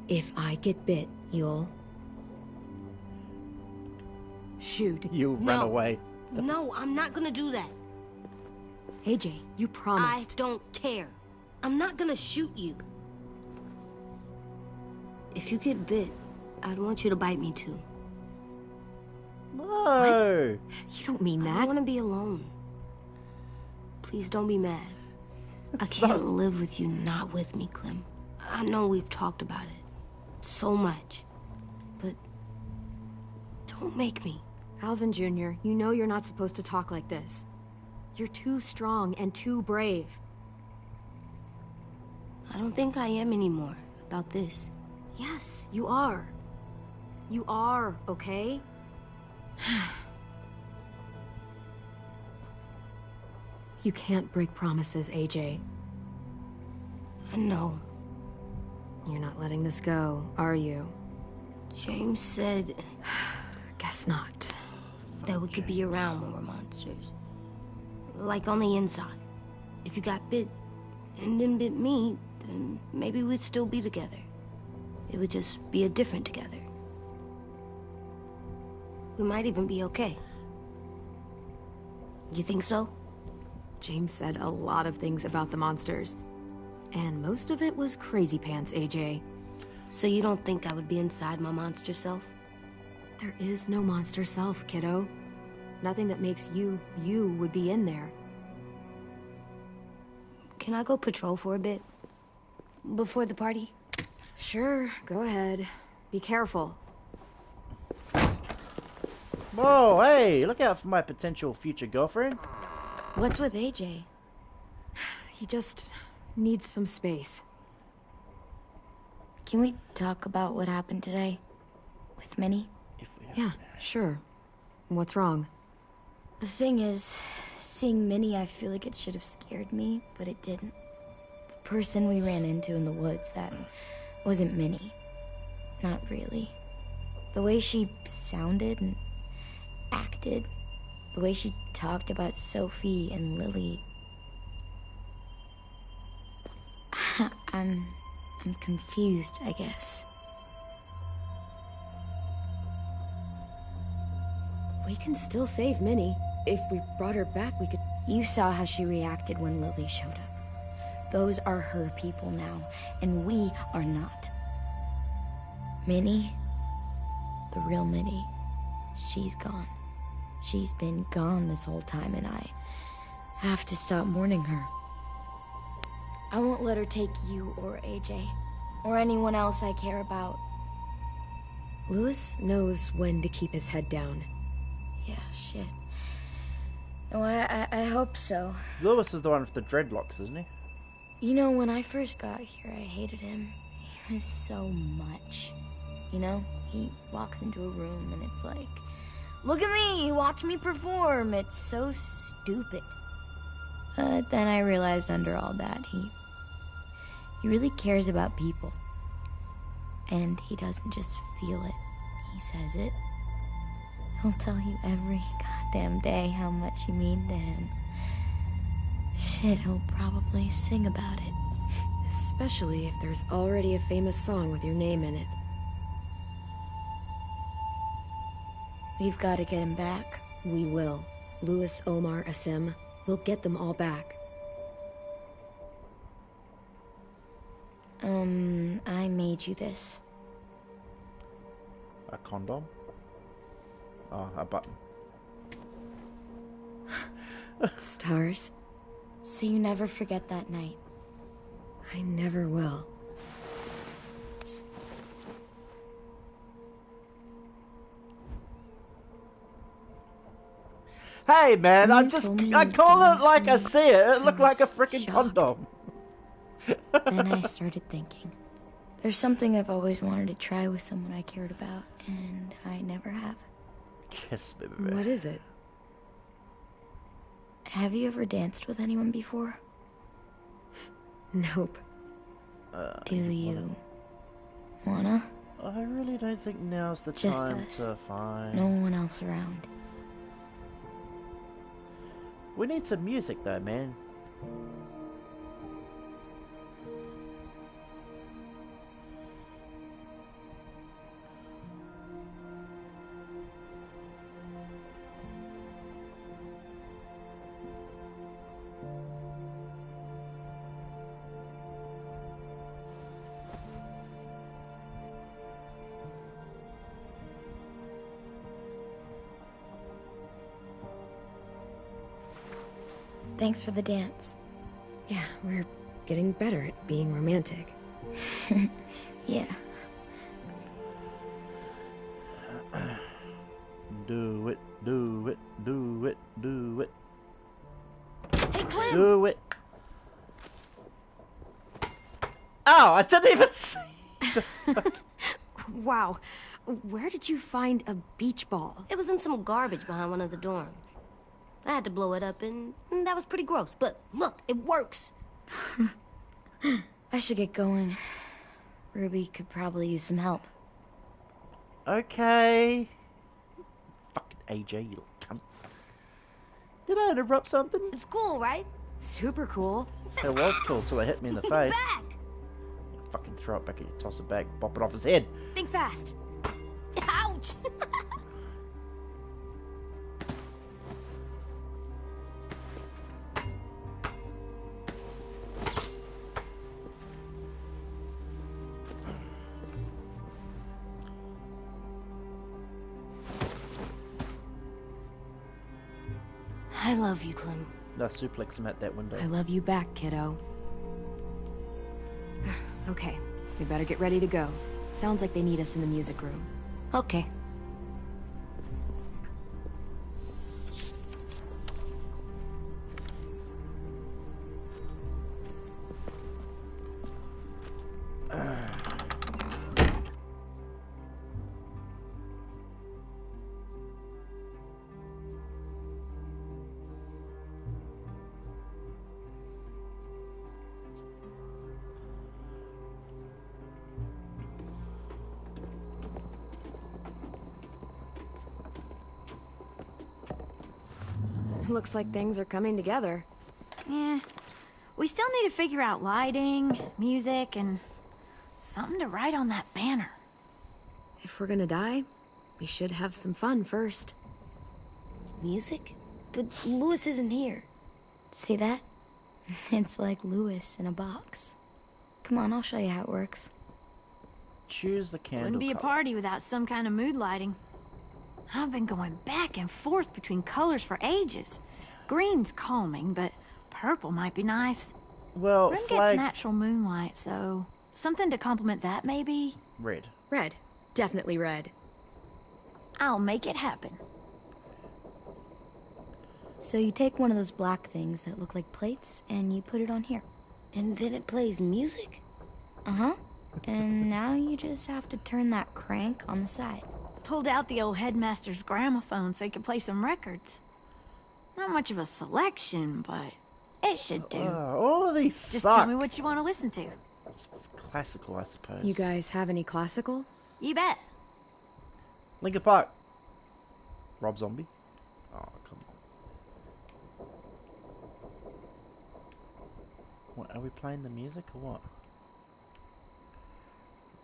If I get bit, you'll... shoot. You run away. No, I'm not gonna do that. AJ, you promised. I don't care. I'm not gonna shoot you. If you get bit, I'd want you to bite me too. No. You don't mean that. I want to be alone. Please don't be mad. I can't live with you not with me, Clem. I know we've talked about it so much, but don't make me. Alvin Jr., you know you're not supposed to talk like this. You're too strong and too brave. I don't think I am anymore about this. Yes, you are. You are, okay? You can't break promises, AJ. I know. You're not letting this go, are you? James said... Guess not. That we could be around when we're monsters. Like on the inside. If you got bit and then bit me, then maybe we'd still be together. It would just be a different together. We might even be okay. You think so? James said a lot of things about the monsters. And most of it was crazy pants, AJ. So you don't think I would be inside my monster self? There is no monster self, kiddo. Nothing that makes you, you would be in there. Can I go patrol for a bit? Before the party? Sure, go ahead. Be careful. Whoa, hey, look out for my potential future girlfriend. What's with AJ? He just needs some space. Can we talk about what happened today? With Minnie? Yeah, sure. What's wrong? The thing is, seeing Minnie, I feel like it should have scared me, but it didn't. The person we ran into in the woods, that wasn't Minnie. Not really. The way she sounded and acted, the way she talked about Sophie and Lily. I'm confused, I guess. We can still save Minnie. If we brought her back, we could... You saw how she reacted when Lily showed up. Those are her people now, and we are not. Minnie, the real Minnie, she's gone. She's been gone this whole time, and I have to stop mourning her. I won't let her take you or AJ, or anyone else I care about. Louis knows when to keep his head down. Yeah, shit. No, I hope so. Louis is the one with the dreadlocks, isn't he? You know, when I first got here, I hated him. He was so much. You know, he walks into a room and it's like, look at me, watch me perform. It's so stupid. But then I realized under all that, he really cares about people. And he doesn't just feel it, he says it. He'll tell you every goddamn day how much you mean to him. Shit, he'll probably sing about it. Especially if there's already a famous song with your name in it. We've got to get him back. We will. Louis, Omar, Asim. We'll get them all back. I made you this. A condom? Oh, a button. Stars? So you never forget that night. I never will. Hey man, When I you just told me I you call it changed like I me, see it. It looked like a was freaking shocked. condom. Then I started thinking. There's something I've always wanted to try with someone I cared about, and I never have. Kiss me, baby. What is it? Have you ever danced with anyone before? Nope. Do you wanna? I really don't think now's the Just time us. to find. No one else around. We need some music though, man. Thanks for the dance. Yeah, we're getting better at being romantic. Yeah. Do it, do it, do it, do it. Hey, Clem! Do it. Oh, I didn't even see. Wow. Where did you find a beach ball? It was in some garbage behind one of the dorms. I had to blow it up, and that was pretty gross. But look, it works. I should get going. Ruby could probably use some help. Okay. Fucking AJ, you little cunt. Did I interrupt something? It's cool, right? Super cool. It was cool till they hit me in the face. Back! Fucking throw it back at you, toss it back, bop it off his head. Think fast. Ouch! I love you, Clem. No, suplex him at that window. I love you back, kiddo. Okay, we better get ready to go. Sounds like they need us in the music room. Okay. Looks like things are coming together. Yeah. We still need to figure out lighting, music, and something to write on that banner. If we're gonna die, we should have some fun first. Music? But Louis isn't here. See that? It's like Louis in a box. Come on, I'll show you how it works. Choose the candle Wouldn't be a color. party without some kind of mood lighting. I've been going back and forth between colors for ages. Green's calming, but purple might be nice. Well, Room gets flag natural moonlight, so something to complement that maybe. red. Red. Definitely red. I'll make it happen. So you take one of those black things that look like plates, and you put it on here. And then it plays music? Uh-huh. And now you just have to turn that crank on the side. Pulled out the old headmaster's gramophone so he could play some records. Not much of a selection, but it should do. All of these Just suck. tell me what you want to listen to. Classical, I suppose. You guys have any classical? You bet. Linkin Park. Rob Zombie. Oh, come on. What, are we playing the music or what?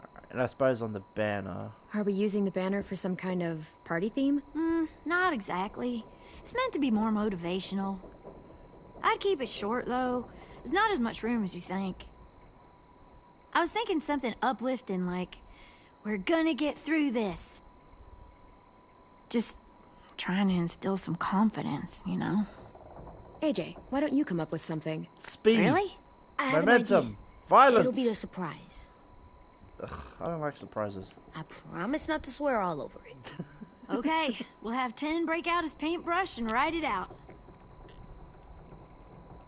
Alright, and I suppose on the banner. Are we using the banner for some kind of party theme? Not exactly. It's meant to be more motivational. I'd keep it short, though. There's not as much room as you think. I was thinking something uplifting like, we're gonna get through this. Just trying to instill some confidence, you know? AJ, why don't you come up with something? Speed. Really? I have an Momentum. idea. Violence. It'll be a surprise. Ugh, I don't like surprises. I promise not to swear all over it. Okay, we'll have 10 break out his paintbrush and write it out.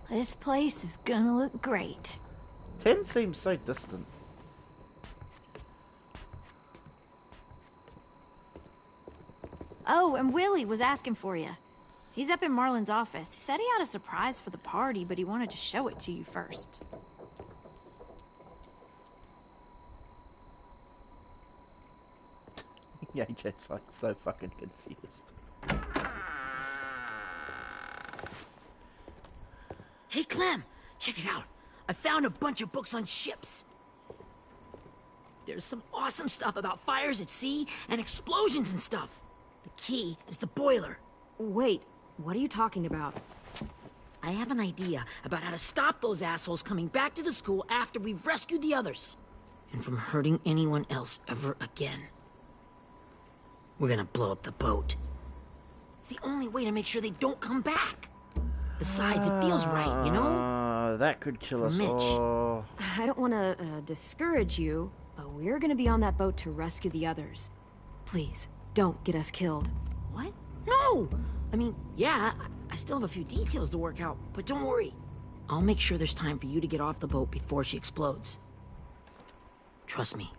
This place is gonna look great. 10 seems so distant. Oh, and Willie was asking for you. He's up in Marlin's office. He said he had a surprise for the party, but he wanted to show it to you first. Yeah, AJ's like so fucking confused. Hey, Clem, check it out. I found a bunch of books on ships. There's some awesome stuff about fires at sea and explosions and stuff. The key is the boiler. Wait, what are you talking about? I have an idea about how to stop those assholes coming back to the school after we've rescued the others. And from hurting anyone else ever again. We're gonna blow up the boat. It's the only way to make sure they don't come back. Besides, it feels right, you know? That could kill For us Mitch. all. I don't want to discourage you, but we're going to be on that boat to rescue the others. Please, don't get us killed. What? No! I mean, yeah, I still have a few details to work out, but don't worry. I'll make sure there's time for you to get off the boat before she explodes. Trust me,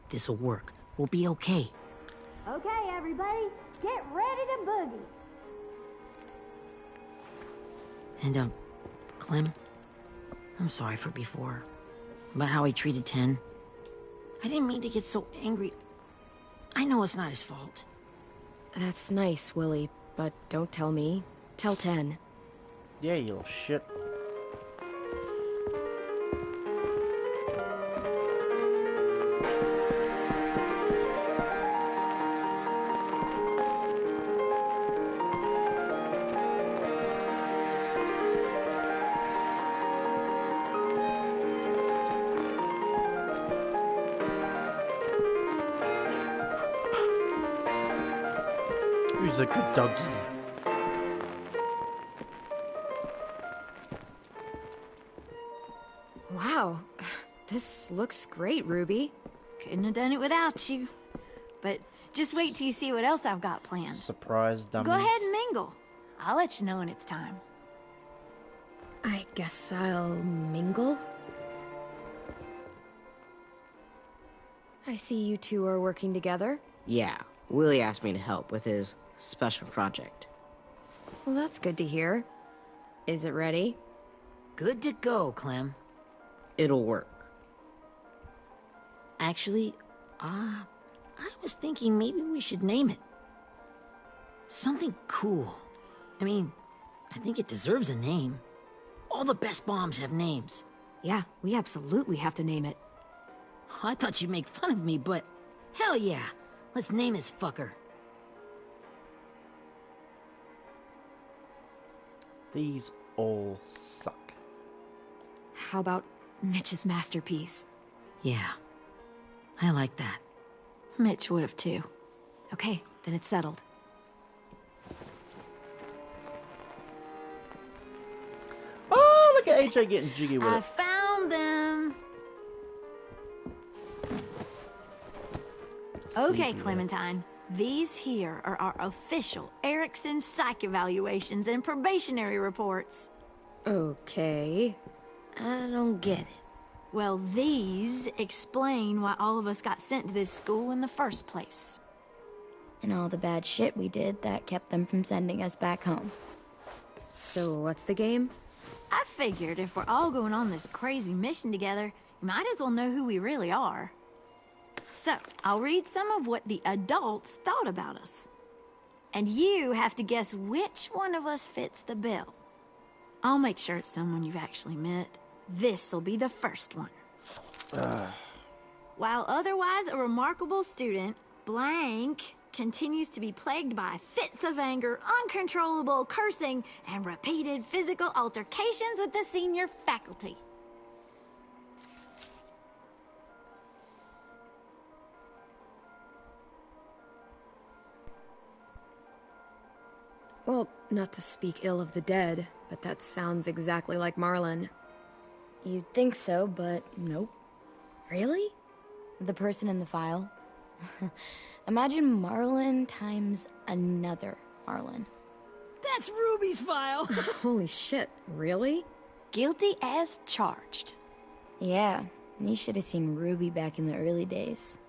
this'll work. We'll be okay. Okay, everybody, get ready to boogie. And, Clem, I'm sorry for before. About how he treated Ten. I didn't mean to get so angry. I know it's not his fault. That's nice, Willie, but don't tell me. Tell 10. Yeah, you little shit. Who's a good doggy? Wow, this looks great, Ruby. Couldn't have done it without you. But just wait till you see what else I've got planned. Surprise dummies. Go ahead and mingle. I'll let you know when it's time. I guess I'll mingle? I see you two are working together. Yeah, Willie asked me to help with his special project. Well, that's good to hear. Is it ready? Good to go, Clem. It'll work. Actually, I was thinking maybe we should name it. Something cool. I mean, I think it deserves a name. All the best bombs have names. Yeah, we absolutely have to name it. I thought you'd make fun of me, but hell yeah. Let's name this fucker. These all suck. How about Mitch's masterpiece? Yeah, I like that. Mitch would have too. Okay, then it's settled. Oh, look at AJ getting jiggy with I it. found them. Okay, Sepia. Clementine. These here are our official Erickson psych evaluations and probationary reports. Okay. I don't get it. Well, these explain why all of us got sent to this school in the first place. And all the bad shit we did that kept them from sending us back home. So what's the game? I figured if we're all going on this crazy mission together, you might as well know who we really are. So, I'll read some of what the adults thought about us. And you have to guess which one of us fits the bill. I'll make sure it's someone you've actually met. This'll be the first one. While otherwise a remarkable student, Blank continues to be plagued by fits of anger, uncontrollable cursing, and repeated physical altercations with the senior faculty. Well, not to speak ill of the dead, but that sounds exactly like Marlon. You'd think so, but nope. Really? The person in the file? Imagine Marlon times another Marlon. That's Ruby's file. Holy shit, really? Guilty as charged. Yeah, you should have seen Ruby back in the early days.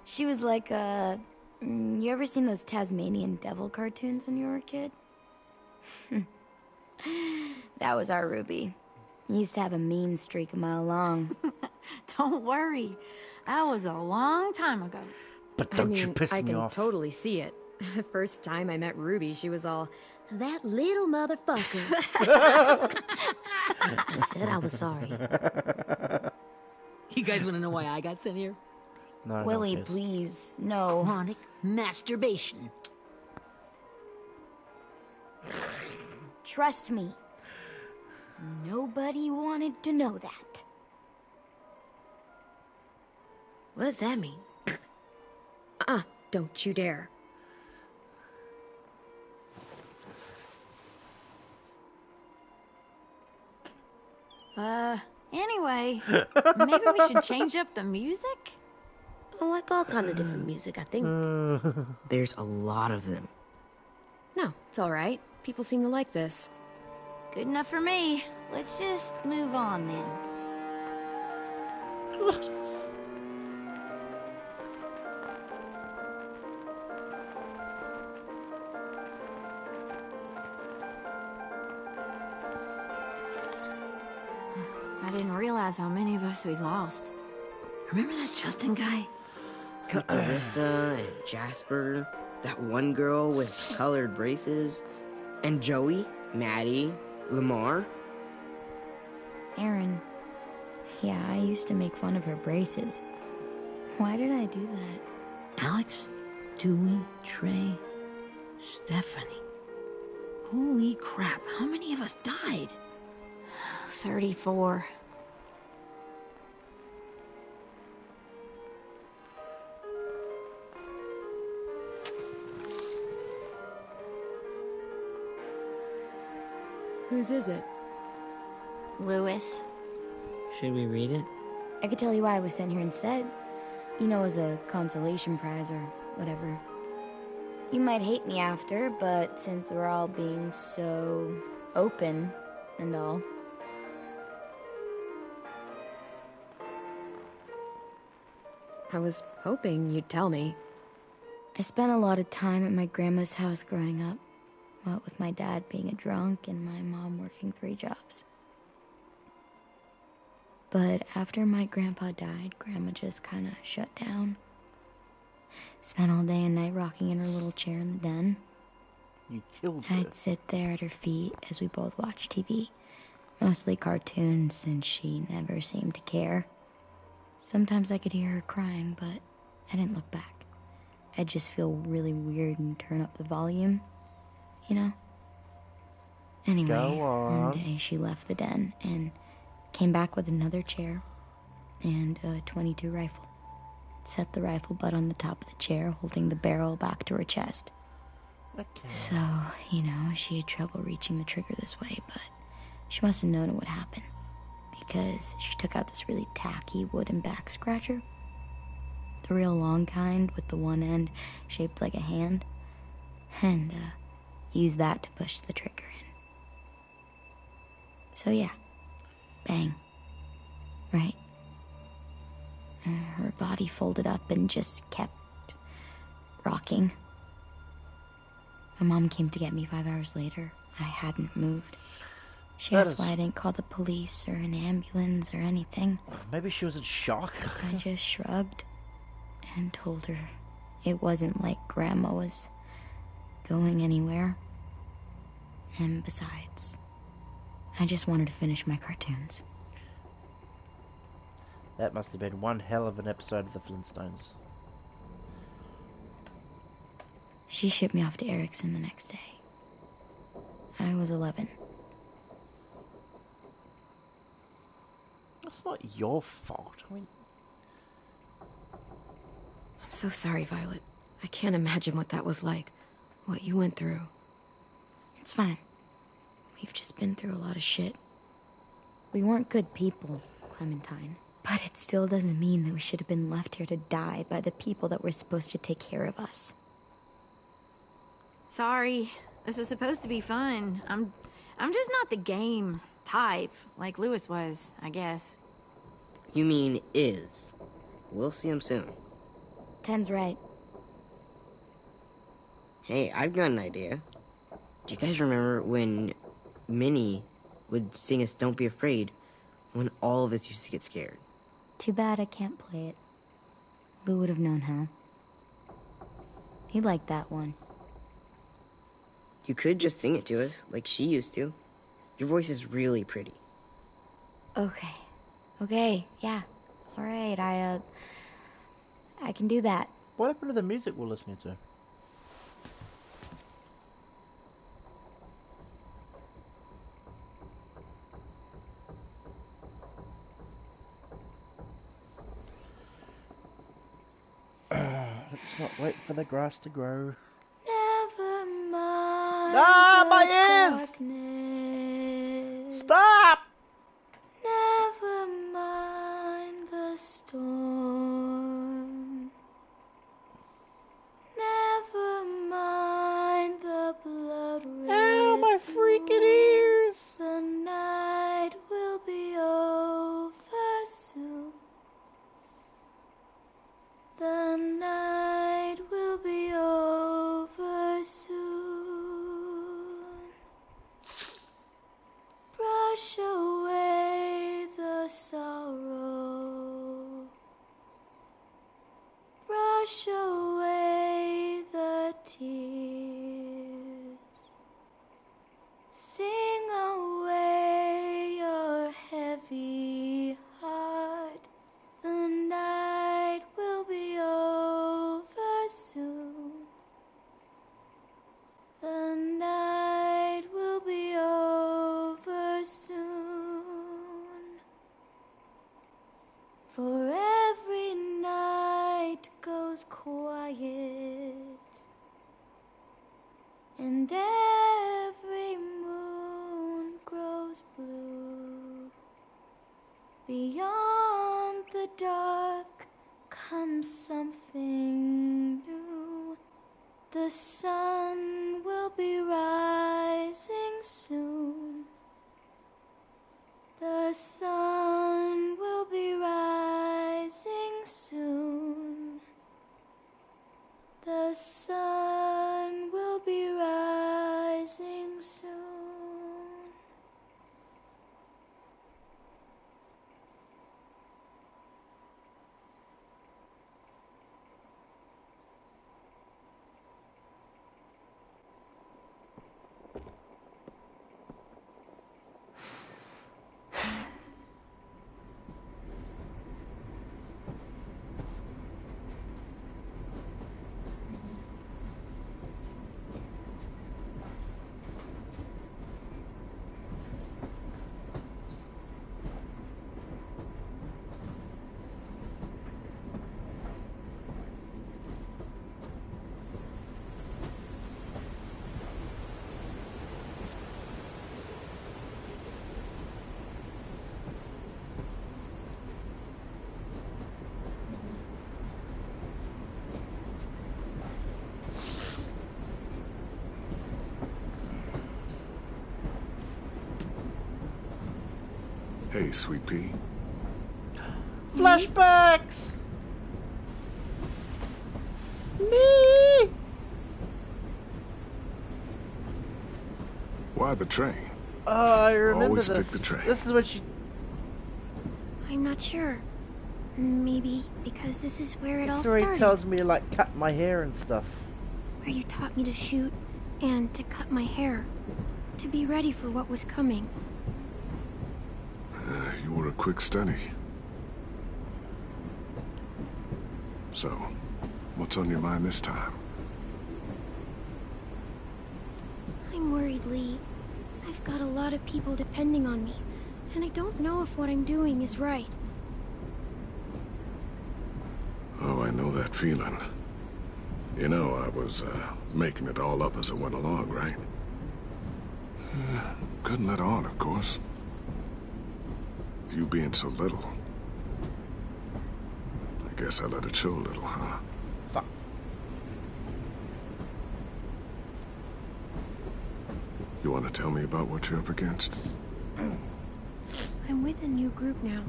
She was like you ever seen those Tasmanian devil cartoons when you were a kid? That was our Ruby. Used to have a mean streak a mile long. Don't worry. That was a long time ago. But don't you piss I me can off. totally see it. The first time I met Ruby, she was all, that little motherfucker. I said I was sorry. You guys want to know why I got sent here? No, Willie, no, please, no. Chronic masturbation. Trust me. Nobody wanted to know that. What does that mean? Don't you dare. Anyway, maybe we should change up the music? I like all kind of different music, I think. There's a lot of them. No, it's all right. People seem to like this. Good enough for me. Let's just move on then. I didn't realize how many of us we lost. Remember that Justin guy? And Clarissa and Jasper, that one girl with colored braces, and Joey, Maddie, Lamar. Aaron. Yeah, I used to make fun of her braces. Why did I do that? Alex, Dewey, Trey, Stephanie. Holy crap, how many of us died? 34. Whose is it? Lewis. Should we read it? I could tell you why I was sent here instead. You know, as a consolation prize or whatever. You might hate me after, but since we're all being so open and all. I was hoping you'd tell me. I spent a lot of time at my grandma's house growing up. What with my dad being a drunk and my mom working 3 jobs. But after my grandpa died, Grandma just kind of shut down. Spent all day and night rocking in her little chair in the den. You killed her. I'd sit there at her feet as we both watched TV. Mostly cartoons, since she never seemed to care. Sometimes I could hear her crying, but I didn't look back. I'd just feel really weird and turn up the volume. You know? Anyway, Go on. one day she left the den and came back with another chair and a .22 rifle. Set the rifle butt on the top of the chair, holding the barrel back to her chest. Okay. So, you know, she had trouble reaching the trigger this way, but she must have known it would happen. Because she took out this really tacky wooden back scratcher. The real long kind with the one end shaped like a hand. And, used that to push the trigger in. So yeah. Bang. Right. Her body folded up and just kept rocking. My mom came to get me 5 hours later. I hadn't moved. She asked why I didn't call the police or an ambulance or anything. Maybe she was in shock. I just shrugged and told her it wasn't like Grandma was going anywhere. And besides, I just wanted to finish my cartoons. That must have been one hell of an episode of the Flintstones. She shipped me off to Erickson the next day. I was 11. That's not your fault. I mean, I'm so sorry, Violet. I can't imagine what that was like. What you went through. It's fine. We've just been through a lot of shit. We weren't good people, Clementine. But it still doesn't mean that we should have been left here to die by the people that were supposed to take care of us. Sorry. This is supposed to be fun. I'm just not the game type, like Louis was, I guess. You mean is. We'll see him soon. 10's right. Hey, I've got an idea. Do you guys remember when Minnie would sing us Don't Be Afraid when all of us used to get scared? Too bad I can't play it. Lou would have known how. He liked that one. You could just sing it to us, like she used to. Your voice is really pretty. Okay. Okay, yeah. Alright, I can do that. What happened to the music we're listening to? Let's not wait for the grass to grow. Never mind. Ah, my ears! Darkness. Stop! Never mind the storm. Never mind the blood red. Ow, my freaking ears! The night will be over soon. The night will be over soon. Brush away the sorrow. Brush away the tears. Sing away your heavy heart. The night will be over soon. The night will be over soon. For every night goes quiet, and every moon grows blue. Beyond the dark comes something new. The sun will be rising soon. The sun will be rising soon. The sun will be rising soon. Hey, Sweet Pea. Flashbacks! Me! Why the train? Oh, I remember Always this. pick the train. This is what you... I'm not sure. Maybe because this is where it all This is where he started. tells me to, like, cut my hair and stuff. Where you taught me to shoot and to cut my hair. To be ready for what was coming. You were a quick study. So, what's on your mind this time? I'm worried, Lee. I've got a lot of people depending on me, and I don't know if what I'm doing is right. Oh, I know that feeling. You know, I was making it all up as I went along, right? couldn't let on, of course. With you being so little. I guess I let it show a little, huh? Fuck. You want to tell me about what you're up against? I'm with a new group now,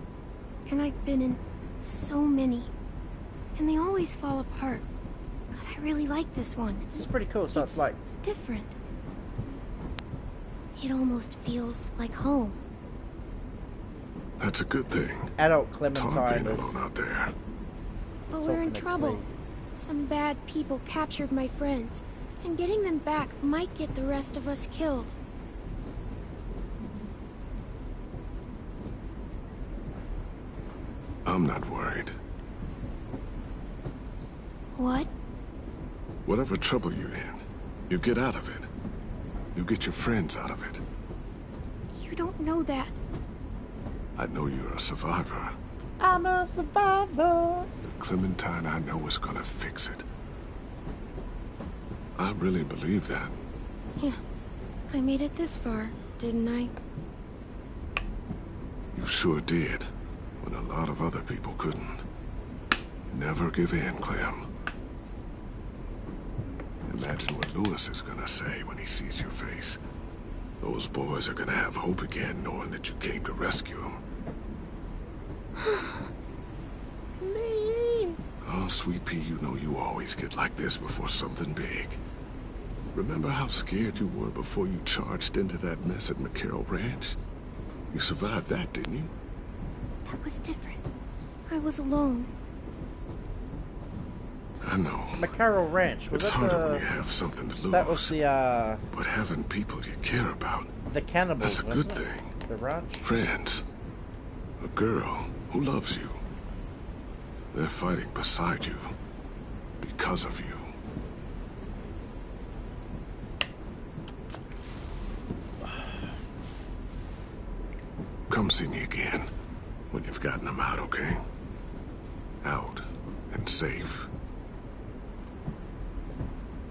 and I've been in so many, and they always fall apart. But I really like this one. This is pretty cool, so it's like... different. It almost feels like home. That's a good thing. Adult It's hard Clementine being is... alone out there. But we're in trouble. Some bad people captured my friends, and getting them back might get the rest of us killed. I'm not worried. What? Whatever trouble you're in, you get out of it. You get your friends out of it. You don't know that. I know you're a survivor. I'm a survivor. The Clementine I know is gonna fix it. I really believe that. Yeah, I made it this far, didn't I? You sure did, when a lot of other people couldn't. Never give in, Clem. Imagine what Louis is gonna say when he sees your face. Those boys are gonna have hope again, knowing that you came to rescue them. Oh, Sweet Pea, you know you always get like this before something big. Remember how scared you were before you charged into that mess at McCarroll Ranch? You survived that, didn't you? That was different. I was alone. I know. McCarroll Ranch. Was It's that harder the... when you have something to lose. That was the, But having people you care about, the cannibals, that's a good wasn't it? thing. The ranch? Friends. A girl who loves you. They're fighting beside you. Because of you. Come see me again. When you've gotten them out, okay? Out. And safe.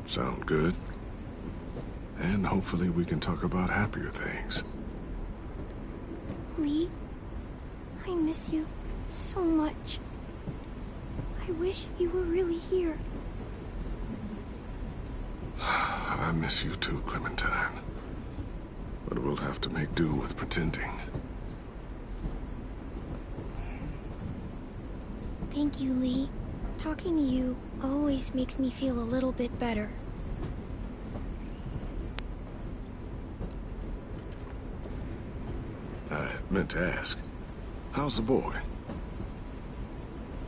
Sound good? And hopefully we can talk about happier things. Lee, I miss you so much. I wish you were really here. I miss you too, Clementine. But we'll have to make do with pretending. Thank you, Lee. Talking to you always makes me feel a little bit better. I meant to ask, how's the boy?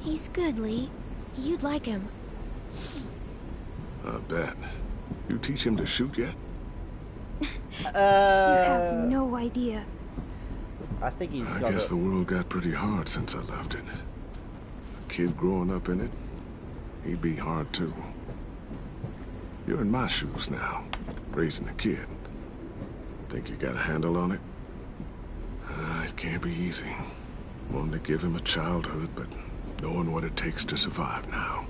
He's good, Lee. You'd like him. I bet. You teach him to shoot yet? You have no idea. I think he's I got guess it. the world got pretty hard since I left it. A kid growing up in it, he'd be hard too. You're in my shoes now, raising a kid. Think you got a handle on it? It can't be easy. Wanting to give him a childhood, but knowing what it takes to survive now.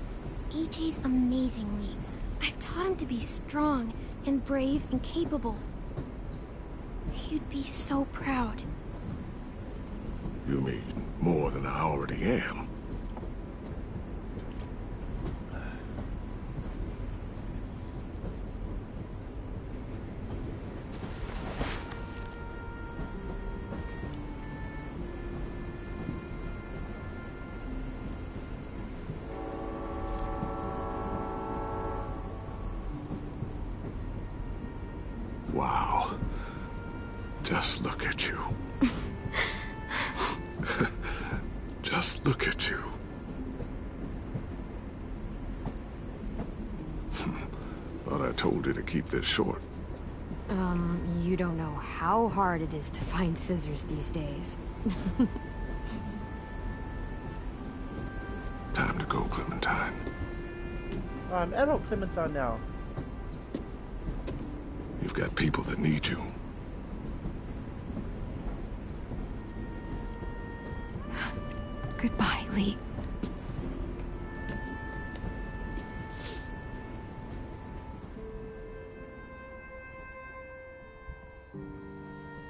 AJ's amazing, Lee. I've taught him to be strong and brave and capable. He'd be so proud. You mean more than I already am? Wow. Just look at you. Just look at you. Thought I told you to keep this short. You don't know how hard it is to find scissors these days. Time to go, Clementine. I'm adult Clementine now. You've got people that need you. Goodbye, Lee.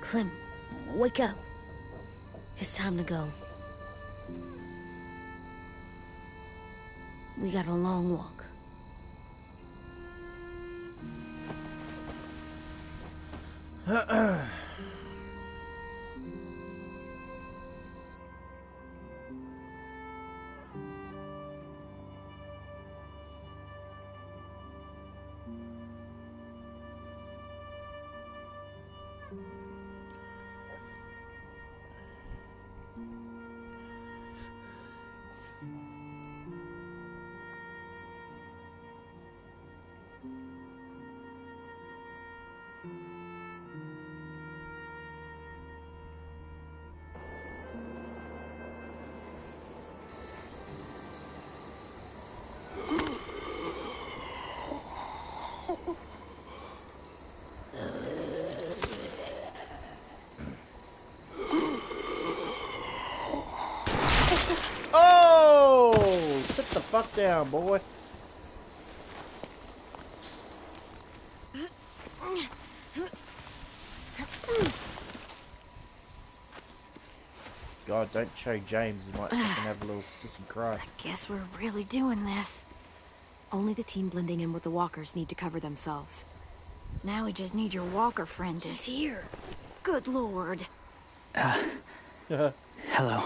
Clem, wake up. It's time to go. We got a long walk. Oh! Sit the fuck down, boy. God, don't show James. He might fucking have a little sissy cry. I guess we're really doing this. Only the team blending in with the walkers need to cover themselves. Now we just need your walker friend to... He's here. Good lord. Hello.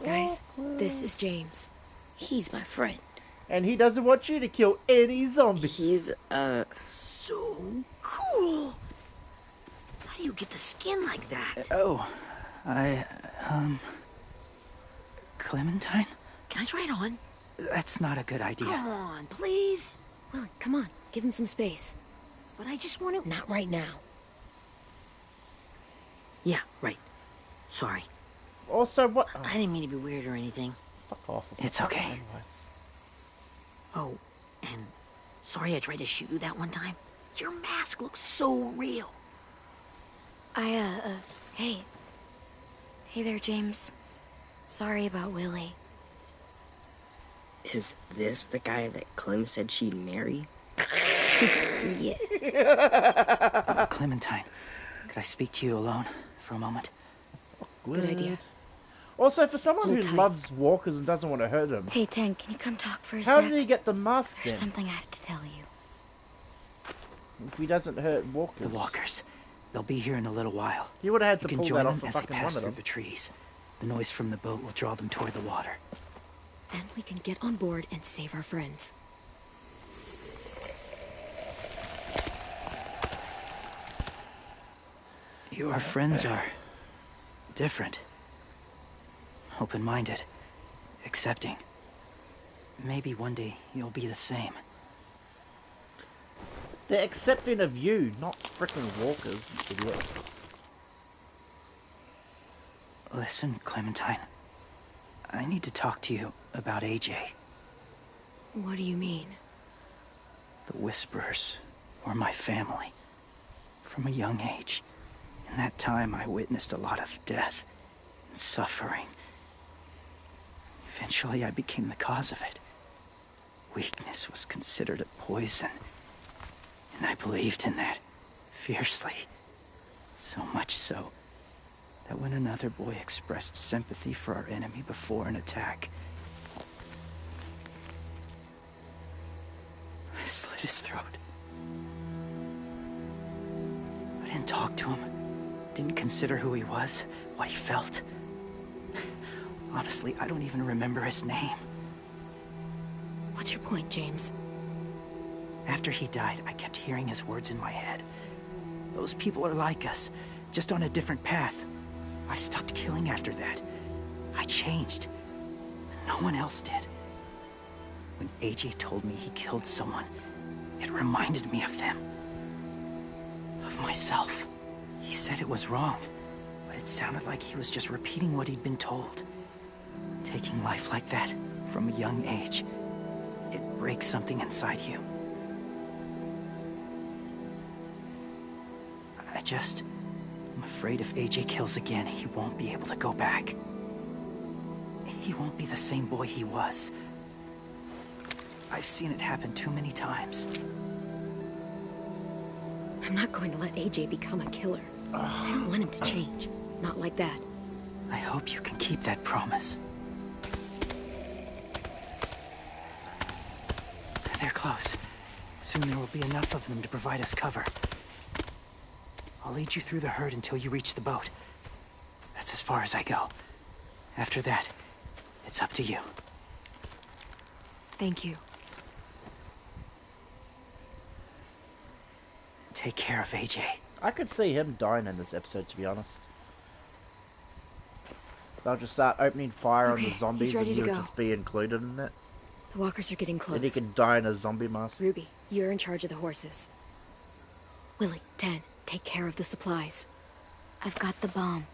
Guys, this is James. He's my friend. And he doesn't want you to kill any zombies. He's, so cool. How do you get the skin like that? Clementine? Can I try it on? That's not a good idea. Come on, please. Willie, come on. Give him some space. But I just want to... Not right now. Yeah, right. Sorry. Also, what? Oh, I didn't mean to be weird or anything. fuck off. It's okay. Oh, and sorry I tried to shoot you that one time. Your mask looks so real. Hey. Hey there, James. Sorry about Willie. Is this the guy that Clem said she'd marry? Yeah. Clementine, could I speak to you alone for a moment? Good idea. Also, for someone Hold who tight. loves walkers and doesn't want to hurt them, Hey, Tank, can you come talk for a how sec? did he get the mask There's then? something I have to tell you. If he doesn't hurt walkers. The walkers. They'll be here in a little while. He would have had to You can pull join that them off for as they fucking pass one of through them. the trees. The noise from the boat will draw them toward the water. Then we can get on board and save our friends. Your friends are different. Open-minded. Accepting. Maybe one day you'll be the same. They're accepting of you, not frickin' walkers, you idiot. Listen, Clementine. I need to talk to you about AJ. What do you mean? The Whisperers were my family. From a young age. In that time, I witnessed a lot of death and suffering. Eventually, I became the cause of it. Weakness was considered a poison. And I believed in that, fiercely. So much so, that when another boy expressed sympathy for our enemy before an attack, I slit his throat. I didn't talk to him. Didn't consider who he was, what he felt. Honestly, I don't even remember his name. What's your point, James? After he died, I kept hearing his words in my head. Those people are like us, just on a different path. I stopped killing after that. I changed. No one else did. When AJ told me he killed someone, it reminded me of them. Of myself. He said it was wrong, but it sounded like he was just repeating what he'd been told. Taking life like that, from a young age, it breaks something inside you. I'm afraid if AJ kills again, he won't be able to go back. He won't be the same boy he was. I've seen it happen too many times. I'm not going to let AJ become a killer. I don't want him to change. Not like that. I hope you can keep that promise. They're close. Soon there will be enough of them to provide us cover. I'll lead you through the herd until you reach the boat. That's as far as I go. After that, it's up to you. Thank you. Take care of AJ. I could see him dying in this episode, to be honest. They'll just start opening fire on the zombies and he'll just be included in it. The walkers are getting close. And he can die in a zombie mask. Ruby, you're in charge of the horses. Willie, 10, take care of the supplies. I've got the bomb.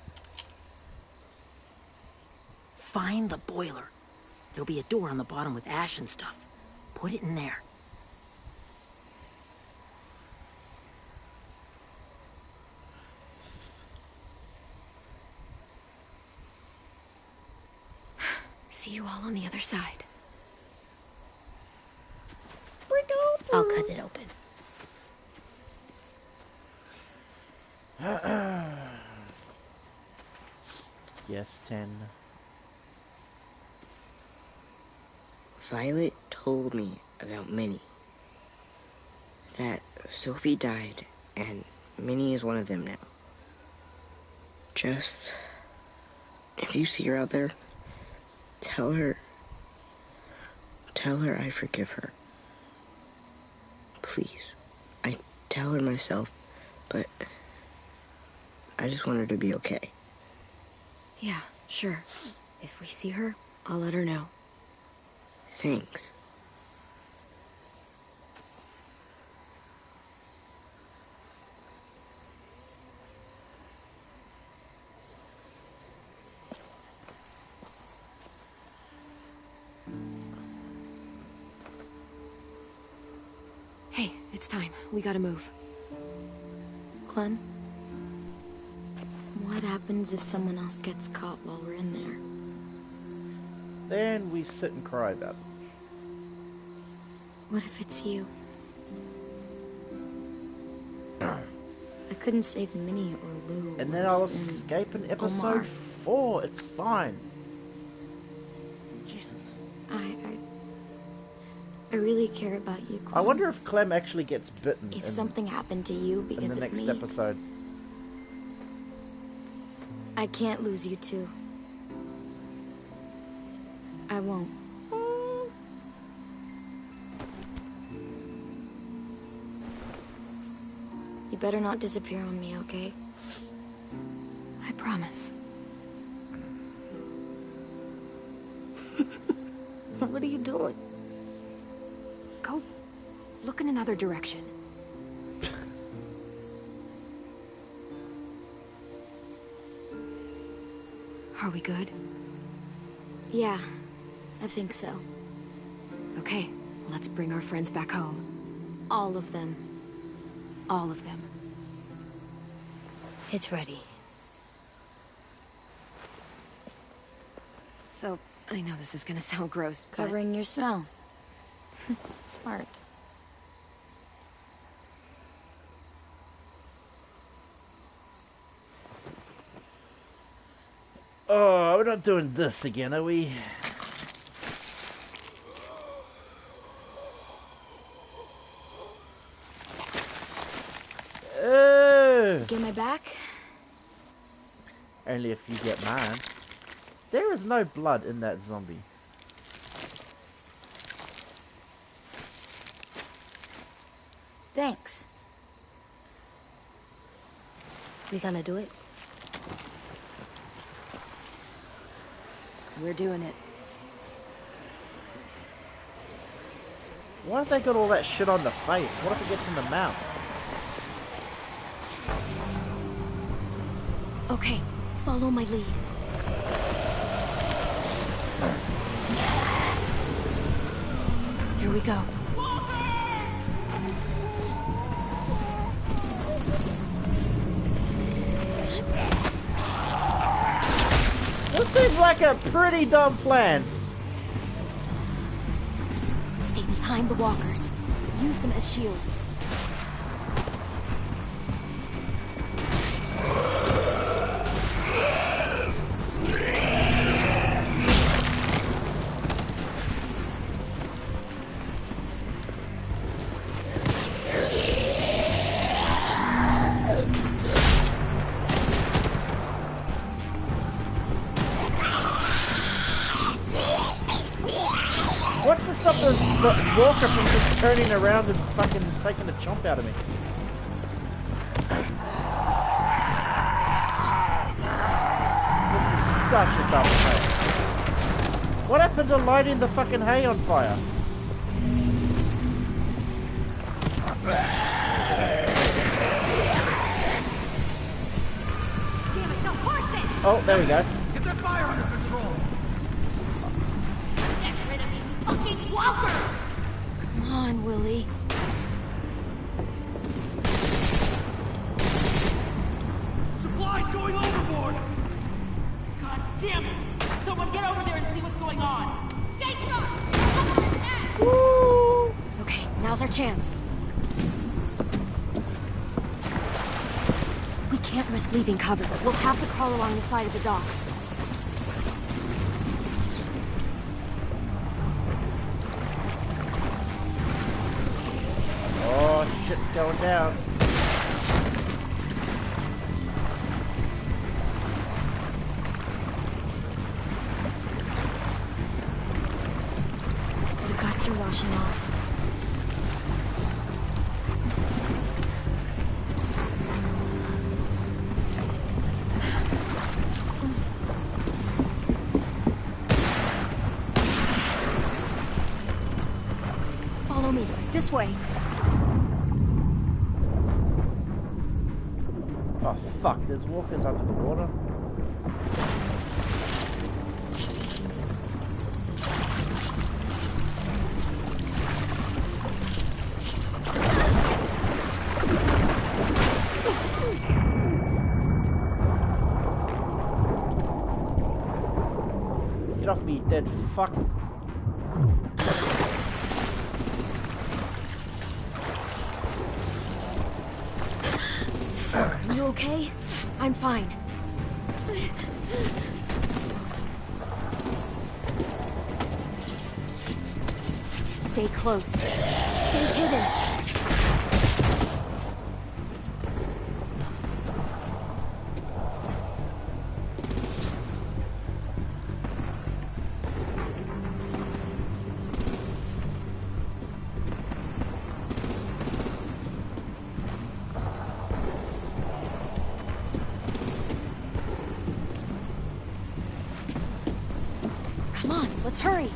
Find the boiler. There'll be a door on the bottom with ash and stuff. Put it in there. See you all on the other side. I'll cut it open. Yes, 10. Violet told me about Minnie. That Sophie died, and Minnie is one of them now. Just... if you see her out there, tell her I forgive her. Please. I tell her myself, but I just want her to be okay. Yeah, sure. If we see her, I'll let her know. Thanks. Hey, it's time. We gotta move. Clem? What happens if someone else gets caught while we're in there? Then we sit and cry about it. What if it's you? I couldn't save Minnie or Lou. And then I'll escape in episode Omar. 4. It's fine. Jesus. I really care about you, Clem. I wonder if Clem actually gets bitten If something happened to you in because the of next me, episode. I can't lose you too. I won't. You better not disappear on me, okay? I promise. What are you doing? Go look in another direction. Are we good? Yeah, I think so. Okay, let's bring our friends back home. All of them. All of them. It's ready. So, I know this is gonna sound gross, but... Covering your smell. Smart. Oh, we're not doing this again, are we? Get my back? Only if you get mine. There is no blood in that zombie. Thanks. We gonna do it? We're doing it. Why have they got all that shit on the face? What if it gets in the mouth? Okay, follow my lead. Here we go. This seems like a pretty dumb plan. Stay behind the walkers. Use them as shields. Walker from just turning around and fucking taking a chomp out of me. This is such a double hay. What happened to lighting the fucking hay on fire? Damn it, the horses! Oh, there we go. Get that fire under control! Get rid of these fucking walkers! Come on, Willie. Supplies going overboard! God damn it! Someone get over there and see what's going on! Stay sharp! Okay, now's our chance. We can't risk leaving cover. We'll have to crawl along the side of the dock. Oh, shit's going down. The guts are washing off. Follow me. This way. Oh fuck, there's walkers under the water. Get off me, dead fuck. Are you okay? I'm fine. Stay close. Stay hidden. Come on, let's hurry.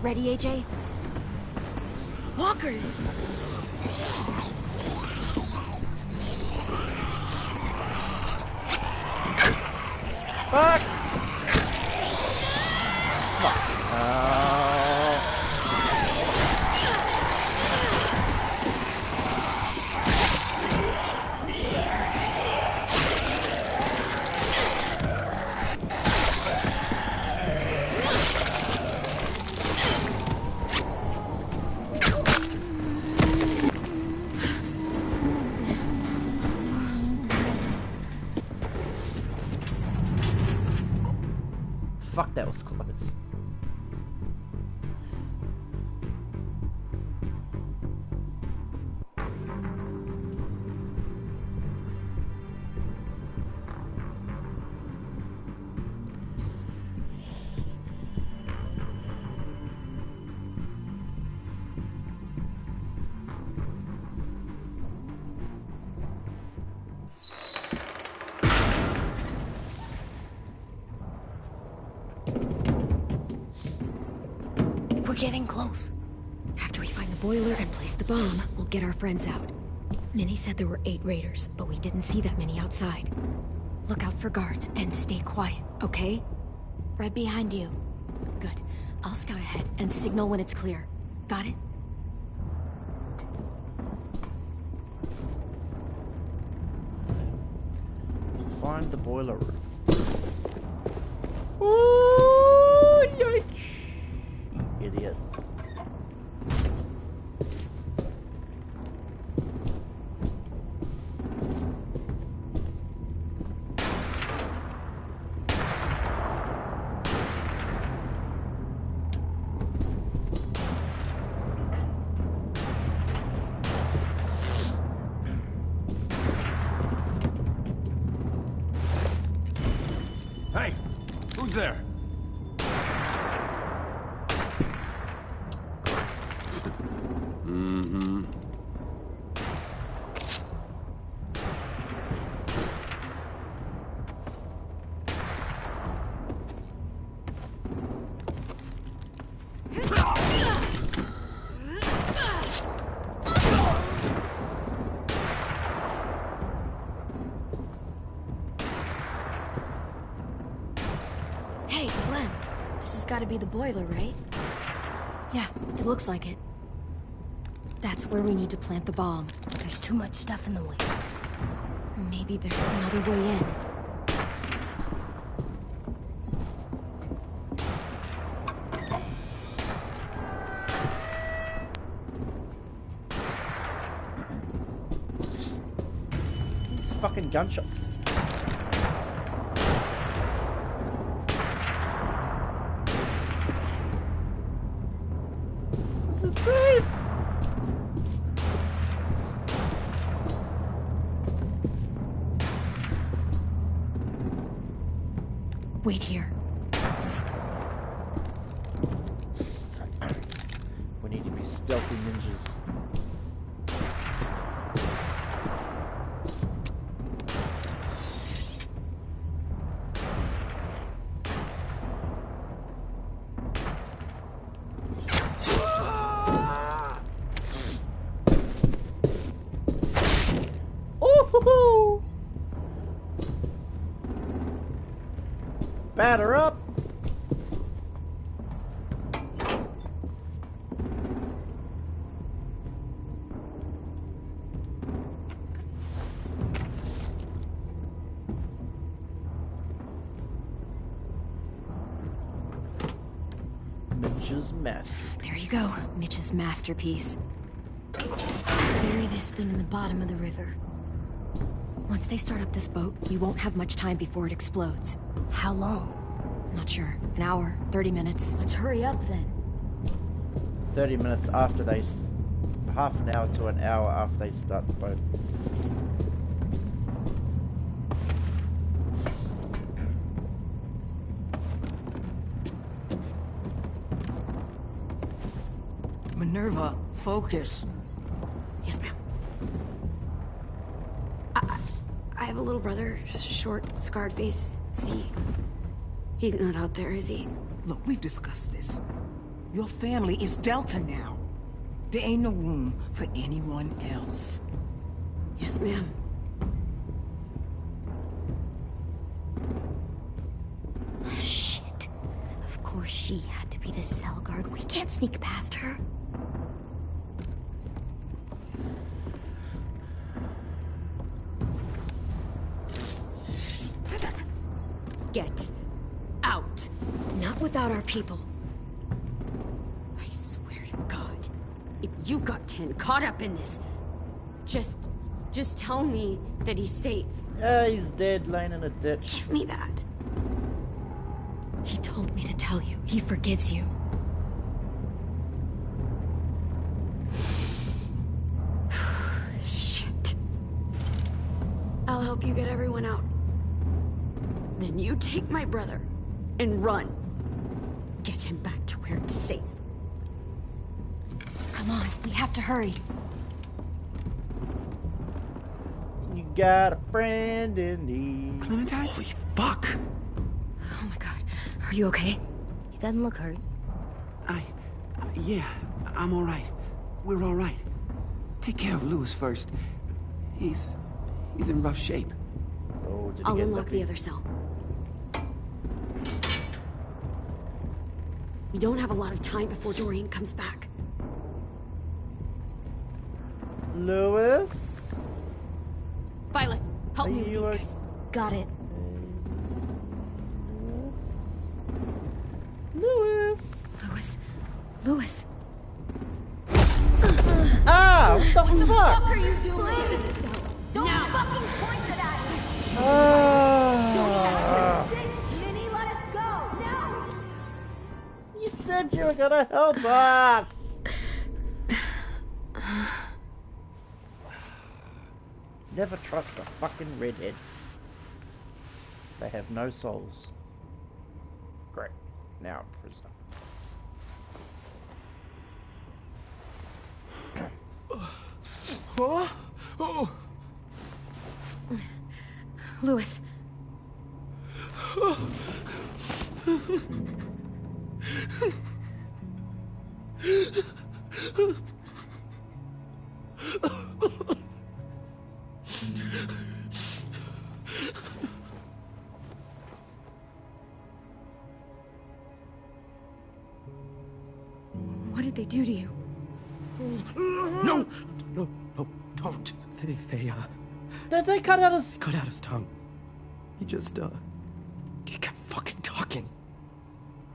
Ready, AJ? Walkers! Fuck! Fuck. Fuck, that was close. We're getting close. After we find the boiler and place the bomb, we'll get our friends out. Minnie said there were 8 raiders, but we didn't see that many outside. Look out for guards and stay quiet, okay? Right behind you. Good. I'll scout ahead and signal when it's clear. Got it? Find the boiler room. Ooh, yikes! You idiot. Hey! Who's there? gotta be the boiler, right? Yeah, it looks like it. That's where we need to plant the bomb. There's too much stuff in the way. Maybe there's another way in. It's a fucking gunshot. Is it safe? Wait here. We need to be stealthy ninjas. Ooh-hoo-hoo! Batter up! Mitch's masterpiece. There you go, Mitch's masterpiece. Bury this thing in the bottom of the river. Once they start up this boat, you won't have much time before it explodes. How long? Not sure. An hour, 30 minutes. Let's hurry up then. 30 minutes after they... half an hour to an hour after they start the boat. Minerva, focus. Yes, ma'am. I have a little brother, short, scarred face. He's not out there, is he? Look, we've discussed this. Your family is Delta now. There ain't no room for anyone else. Yes, ma'am. Shit. Of course she had to be the cell guard. We can't sneak past her. Get out. Not without our people. I swear to God, if you got 10 caught up in this, just tell me that he's safe. Yeah, he's dead, laying in a ditch. Give me that. He told me to tell you. He forgives you. Shit. I'll help you get everyone out. Then you take my brother and run. Get him back to where it's safe. Come on, we have to hurry. You got a friend in need. Clementine? Holy fuck! Oh my god. Are you okay? He doesn't look hurt. Yeah, I'm alright. We're alright. Take care of Louis first. He's in rough shape. Oh, did he I'll get unlock lucky? the other cell. We don't have a lot of time before Dorian comes back. Louis? Violet, help Are me with you these o- guys. Got it. Louis? Louis. Ah! What the fuck? What are you doing? Don't fucking point it at me! Ah! Minnie, let us go! No! You said you were gonna help us! Never trust a fucking redhead. They have no souls. Great. Now I'm prisoner. Huh? Oh. Louis. they do to you? No! No, don't. They Did they cut out his... cut out his tongue. He just, he kept fucking talking.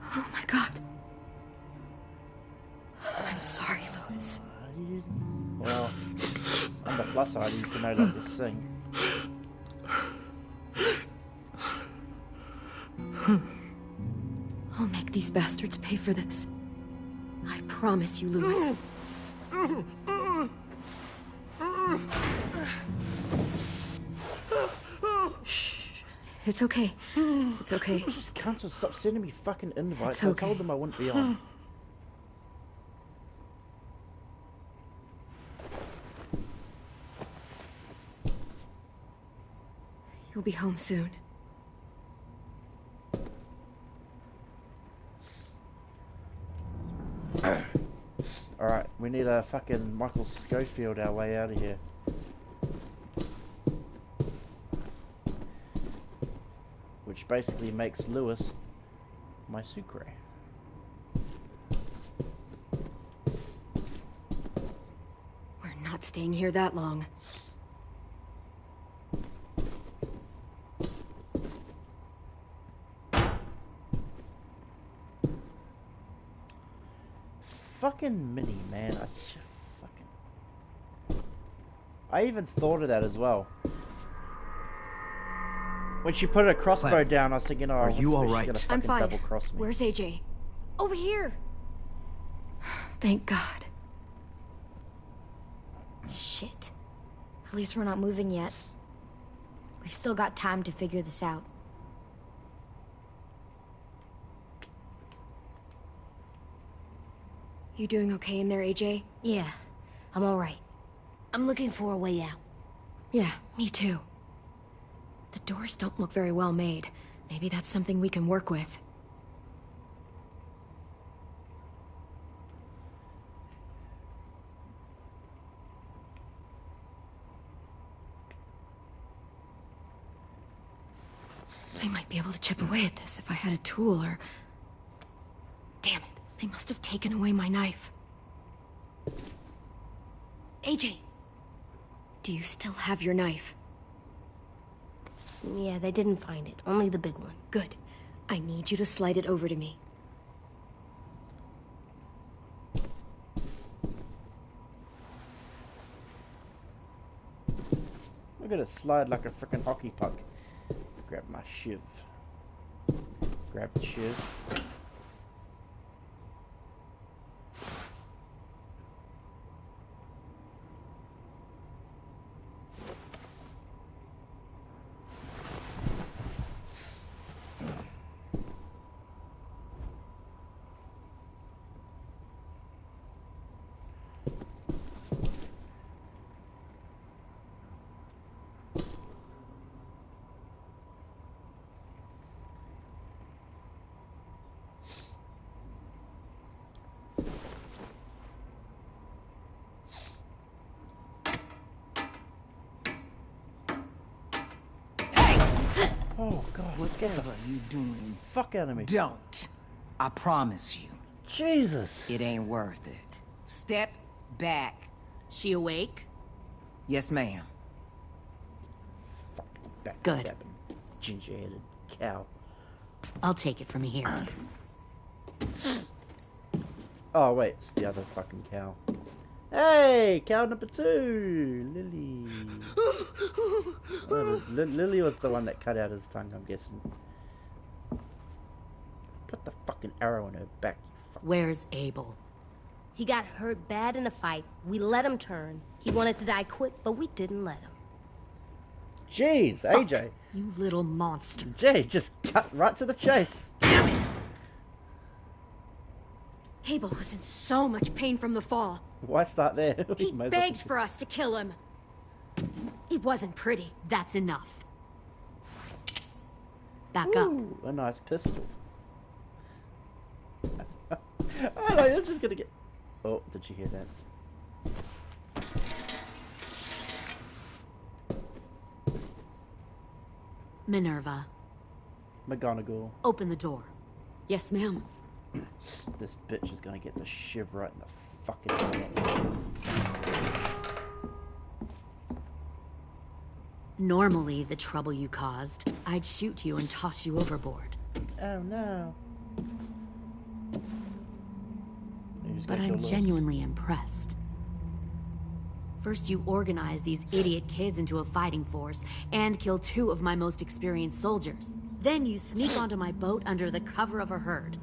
Oh my god. I'm sorry, Louis. Well, on the plus side, you can no longer sing. I'll make these bastards pay for this. I promise you, Louis. Shh. It's okay. It's okay. Just cancel. Stop sending me fucking invites. It's okay. I told them I wouldn't be on. You'll be home soon. Alright, we need a fucking Michael Schofield our way out of here. Which basically makes Louis my Sucre. We're not staying here that long. Fucking Minnie, man. I even thought of that as well. When she put her crossbow Clem, down, I was thinking, oh, are you all right? I'm fine. Double cross me. Where's AJ? Over here. Thank God. Shit. At least we're not moving yet. We've still got time to figure this out. You doing okay in there, AJ? Yeah, I'm alright. I'm looking for a way out. Yeah, me too. The doors don't look very well made. Maybe that's something we can work with. I might be able to chip away at this if I had a tool or... Damn it, they must have taken away my knife. AJ! Do you still have your knife? Yeah, they didn't find it. Only the big one. Good. I need you to slide it over to me. Look at it slide like a frickin' hockey puck. Grab my shiv. Grab the shiv. Oh god, whatever you doing, fuck out of me. Don't. I promise you. Jesus. It ain't worth it. Step back. She awake? Yes, ma'am. Good. Ginger-headed cow. I'll take it from here. Oh wait, it's the other fucking cow. Hey, cow number 2, Lily. Lily was the one that cut out his tongue, I'm guessing. Put the fucking arrow in her back. Where's Abel? He got hurt bad in a fight. We let him turn. He wanted to die quick, but we didn't let him. Jeez, AJ. You little monster. Jay, just cut right to the chase. Damn it! Abel was in so much pain from the fall. Why start there? He begged for us to kill him. It wasn't pretty. That's enough. Back Ooh, up. A nice pistol. I know, you're just gonna get... Oh, did you hear that? Minerva. McGonagall. Open the door. Yes, ma'am. This bitch is gonna get the shiv right in the fucking neck. Normally, the trouble you caused, I'd shoot you and toss you overboard. Oh no. But I'm genuinely impressed. First, you organize these idiot kids into a fighting force and kill 2 of my most experienced soldiers. Then you sneak onto my boat under the cover of a herd.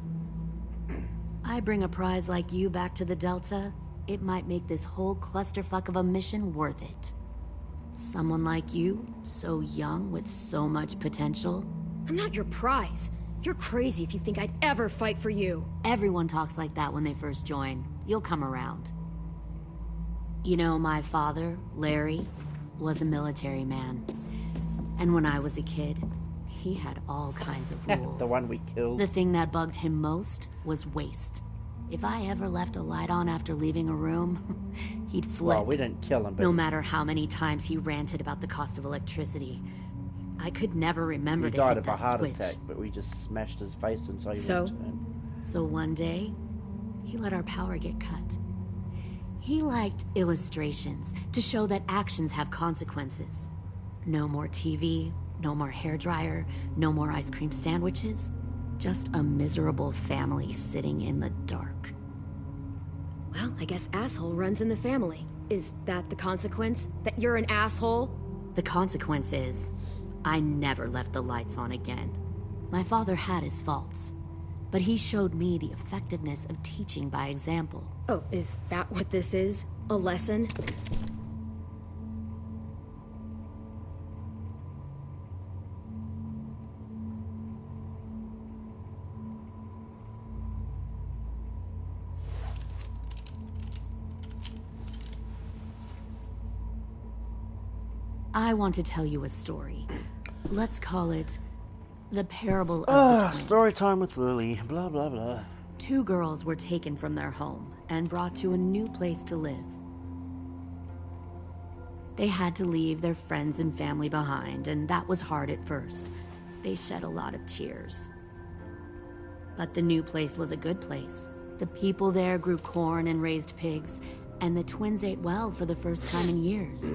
I bring a prize like you back to the Delta, it might make this whole clusterfuck of a mission worth it. Someone like you, so young with so much potential. I'm not your prize. You're crazy if you think I'd ever fight for you. Everyone talks like that when they first join. You'll come around. You know, my father, Larry, was a military man. And when I was a kid, he had all kinds of rules. The one we killed. The thing that bugged him most was waste. If I ever left a light on after leaving a room, he'd flip. Well, we didn't kill him, but... No matter how many times he ranted about the cost of electricity. I could never remember he to died hit of a that heart switch. attack, but we just smashed his face and so he So? wouldn't turn. So one day, he let our power get cut. He liked illustrations to show that actions have consequences. No more TV, no more hairdryer, no more ice cream sandwiches. Just a miserable family sitting in the dark. Well, I guess asshole runs in the family. Is that the consequence? That you're an asshole? The consequence is, I never left the lights on again. My father had his faults, but he showed me the effectiveness of teaching by example. Oh, is that what this is? A lesson? I want to tell you a story. Let's call it the Parable of the Twins. Story time with Lily, blah blah blah. 2 girls were taken from their home and brought to a new place to live. They had to leave their friends and family behind, and that was hard at first. They shed a lot of tears. But the new place was a good place. The people there grew corn and raised pigs, and the twins ate well for the first time in years.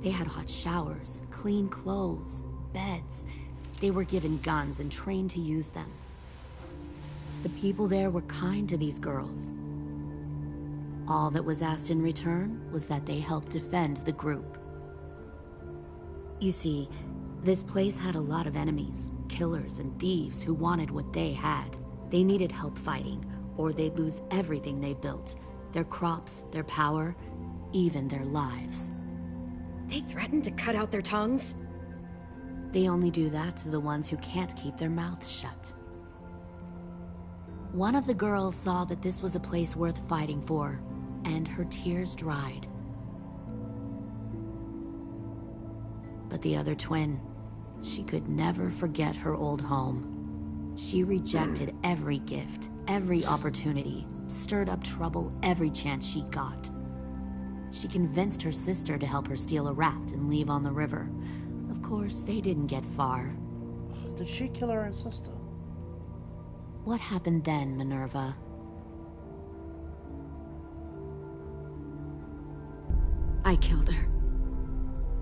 They had hot showers, clean clothes, beds. They were given guns and trained to use them. The people there were kind to these girls. All that was asked in return was that they help defend the group. You see, this place had a lot of enemies, killers and thieves who wanted what they had. They needed help fighting, or they'd lose everything they built. Their crops, their power, even their lives. They threatened to cut out their tongues? They only do that to the ones who can't keep their mouths shut. One of the girls saw that this was a place worth fighting for, and her tears dried. But the other twin, she could never forget her old home. She rejected every gift, every opportunity, stirred up trouble every chance she got. She convinced her sister to help her steal a raft and leave on the river. Of course, they didn't get far. Did she kill her own sister? What happened then, Minerva? I killed her.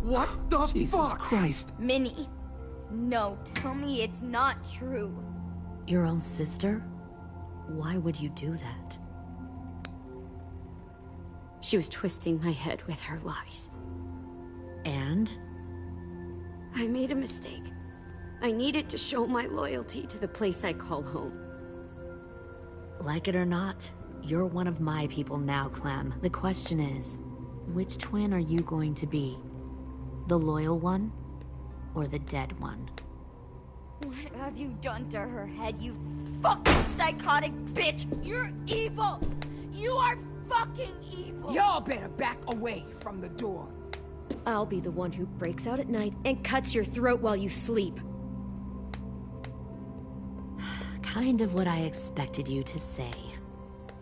What the Jesus fuck? Christ. Minnie, no, tell me it's not true. Your own sister? Why would you do that? She was twisting my head with her lies. And? I made a mistake. I needed to show my loyalty to the place I call home. Like it or not, you're one of my people now, Clem. The question is, which twin are you going to be? The loyal one, or the dead one? What have you done to her head, you fucking psychotic bitch? You're evil! You are fucking evil! Y'all better back away from the door. I'll be the one who breaks out at night and cuts your throat while you sleep. Kind of what I expected you to say.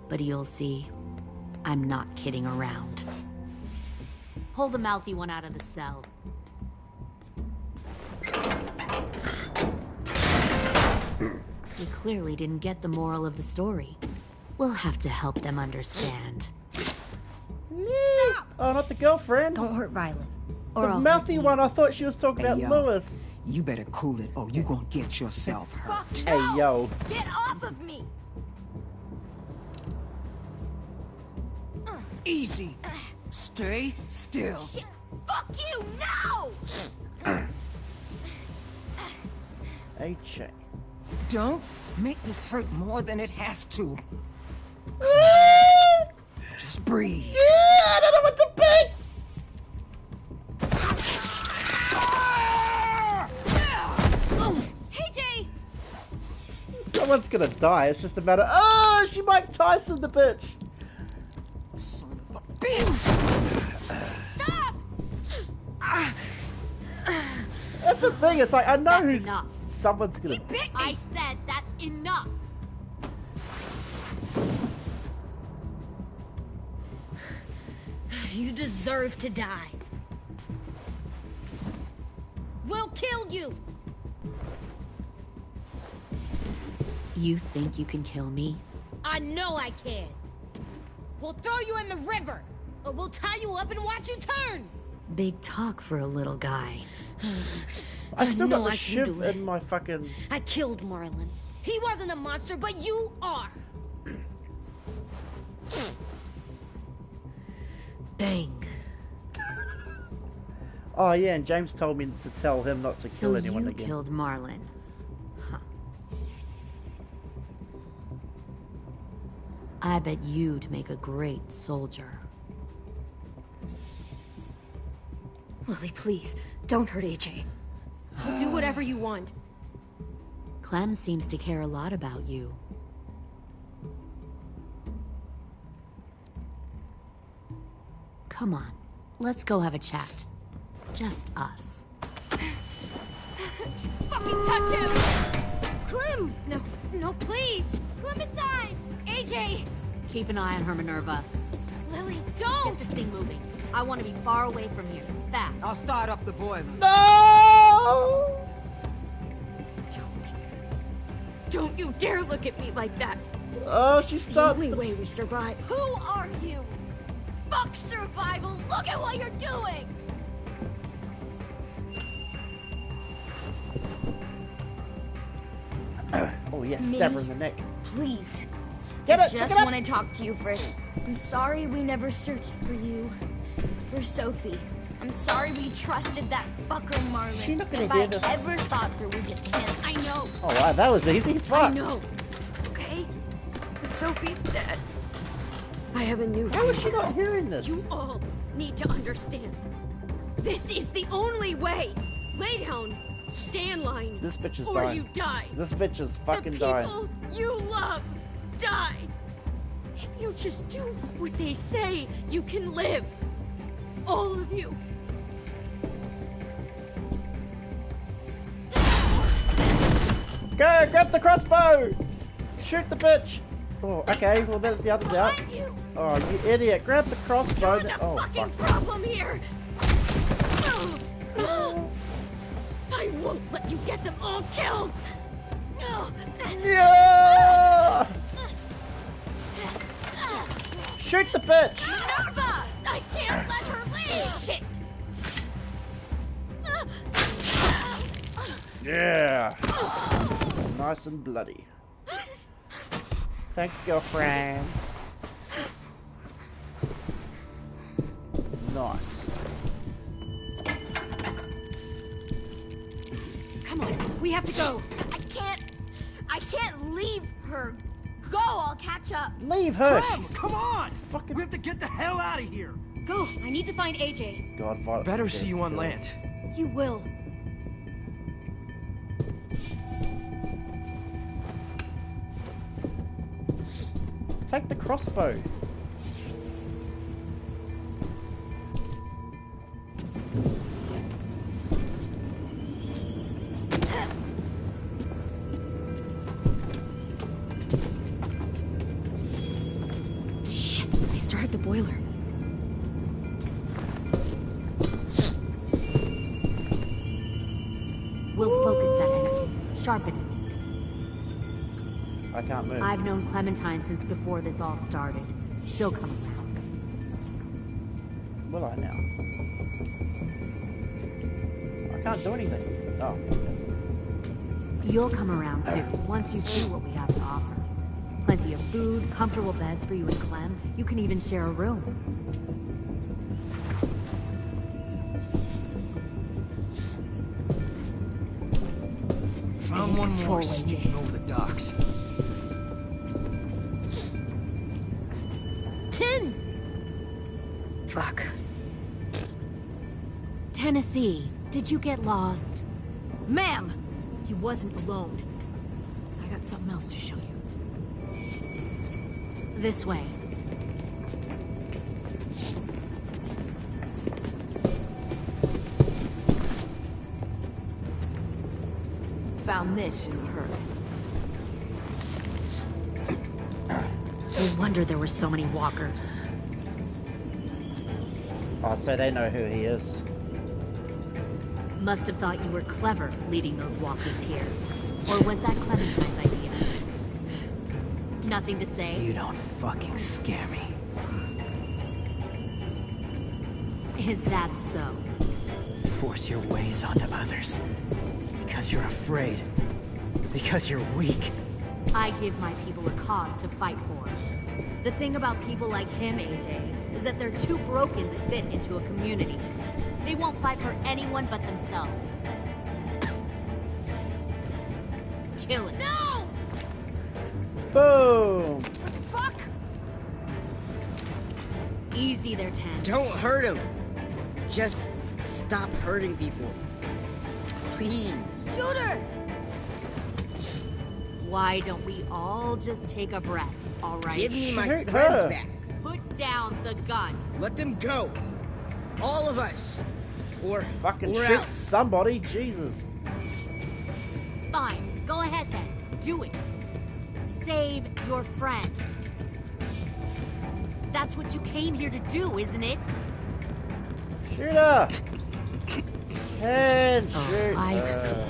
But you'll see, I'm not kidding around. Pull the mouthy one out of the cell. They clearly didn't get the moral of the story. We'll have to help them understand. Stop! Oh, not the girlfriend. Don't hurt Violet. The mouthy one. I thought she was talking about Lewis. You better cool it or you gonna get yourself hurt. Hey, yo. Get off of me! Easy. Stay still. Shit. Fuck you now! AJ. Don't make this hurt more than it has to. Just breathe. Yeah, I don't know what to pick. Hey, Jay! Someone's gonna die. It's just a matter. Oh, she Mike Tyson the bitch. Son of a bitch! Stop! That's the thing. It's like I know That's who's. enough. Someone's gonna. I said that's enough. You deserve to die. We'll kill you! You think you can kill me? I know I can. We'll throw you in the river, or we'll tie you up and watch you turn. Big talk for a little guy. I still know got the I can shiv do it. in my fucking. I killed Marlon. He wasn't a monster, but you are. Dang. Oh yeah, and James told me to tell him not to kill anyone you again. killed Marlon. Huh. I bet you'd make a great soldier. Lily, please, don't hurt AJ. I'll do whatever you want. Clem seems to care a lot about you. Come on, let's go have a chat. Just us. Fucking touch him! Clem! No, please! Clementine! AJ! Keep an eye on her, Minerva. Lily, Don't! Get this thing moving. I want to be far away from here. Fast. I'll start up the boiler. No! Don't you dare look at me like that! Oh, she It's the starts. only way we survive. Who are you? Fuck survival! Look at what you're doing! Oh yes, stab her in the neck. Please. Get I it! just pick it up. want to talk to you for... I'm sorry we never searched for you. For Sophie. I'm sorry we trusted that fucker Marlon. She's not gonna if hear I this. ever thought there was a chance... I know! Oh wow, that was easy. Fuck. I know. Okay? But Sophie's dead. I have a new How is she not hearing this? You all need to understand. This is the only way. Lay down. Stay in line. This bitch is or dying. you die. This bitch is The fucking people dying. you love die. If you just do what they say, you can live. All of you. Go, grab the crossbow! Shoot the bitch! Oh, okay, well then the other's out. You. Oh, you idiot, grab the crossbow. You're the Oh, fucking fuck. problem here. I won't let you get them all killed. Yeah! Shoot the bitch! Minerva! I can't let her leave. Shit. Yeah! Nice and bloody. Thanks, girlfriend. Nice. Come on, we have to go. I can't leave her. Go, I'll catch up. Leave her! Clem, come on! Fucking We have to get the hell out of here. Go. I need to find AJ. God, Violet's Better the see best you on killer. land. You will. Take the crossbow. Shit, they started the boiler. We'll focus that energy. Sharpen it. I can't move. I've known Clementine since before this all started. She'll come around. Will I now? I can't do anything. Oh. You'll come around too, once you see what we have to offer. Plenty of food, comfortable beds for you and Clem. You can even share a room. Found one more sneaking over the docks. 10! Fuck. Tennessee, did you get lost? Ma'am! He wasn't alone. I got something else to show you. This way. Found this in the herd. No wonder there were so many walkers. Oh, so they know who he is. Must have thought you were clever leading those walkers here. Or was that Clementine's idea? Nothing to say? You don't fucking scare me. Is that so? Force your ways onto others. Because you're afraid. Because you're weak. I give my people a cause to fight for. The thing about people like him, AJ, is that they're too broken to fit into a community. They won't fight for anyone but themselves. Kill it. No! Boom! Fuck! Easy there, 10. Don't hurt him. Just stop hurting people. Please. Shoot her! Why don't we all just take a breath, all right? Give me my friends back. Put down the gun. Let them go. All of us. Or fucking we're shoot out. somebody, Jesus. Fine, go ahead then. Do it. Save your friends. That's what you came here to do, isn't it? Shoot her! And shoot I her.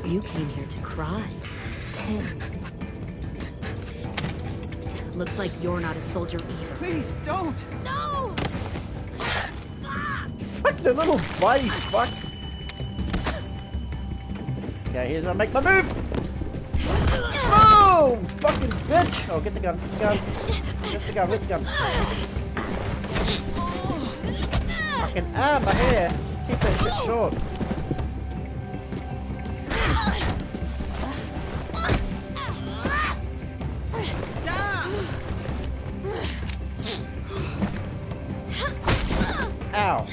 see. You came here to cry. 10. Looks like you're not a soldier either. Please, don't! No! Fuck the little bitey fuck. Okay, here's how I make my move. Boom! Fucking bitch! Oh, get the gun, get the gun. Get the gun, where's the gun? Fucking my hair. Keep that shit short. Ow.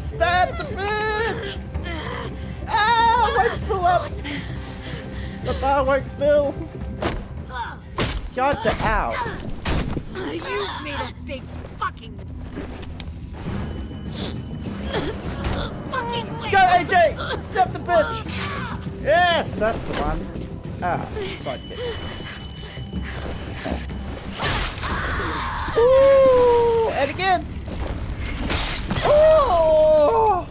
Stab the bitch! Ah, won't fill up! The bar won't fill! Got the ow! You made a big fucking Go, AJ! Stop the bitch! Yes, that's the one. Ah, sidekick. Ooh, and again! Oh!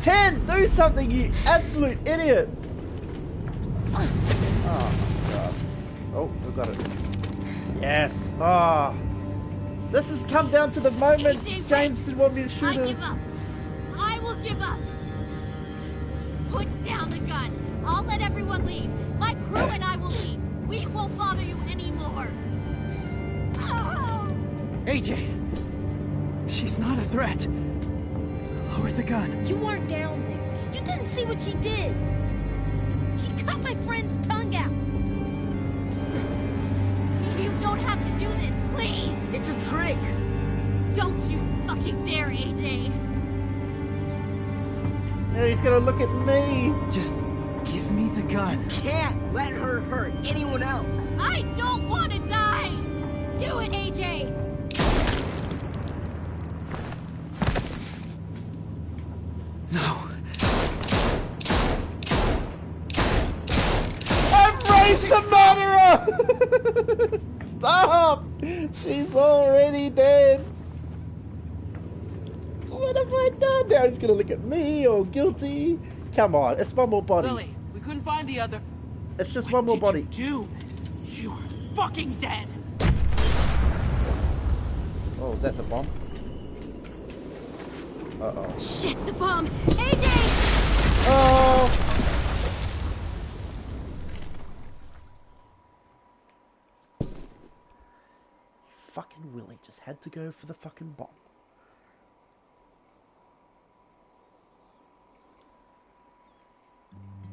10, do something, you absolute idiot! Oh, God. Oh, we got it. Yes. Oh. This has come down to the moment James didn't want me to shoot I him. give up. I will give up. Put down the gun. I'll let everyone leave. My crew and I will leave. We won't bother you anymore. Oh. AJ! She's not a threat. Lower the gun. You weren't down there. You didn't see what she did. She cut my friend's tongue out. You don't have to do this, please. It's a trick. Don't you fucking dare, AJ. Yeah, he's gonna look at me. Just give me the gun. Can't let her hurt anyone else. I don't want to die. Do it, AJ. No. She's already dead. What have I done? Now he's gonna look at me, all guilty. Come on, it's one more body. Lily, we couldn't find the other. It's just one more body. You are fucking dead. Oh, is that the bomb? Uh-oh. Shit, the bomb! AJ! Oh! Fucking Willie just had to go for the fucking bomb.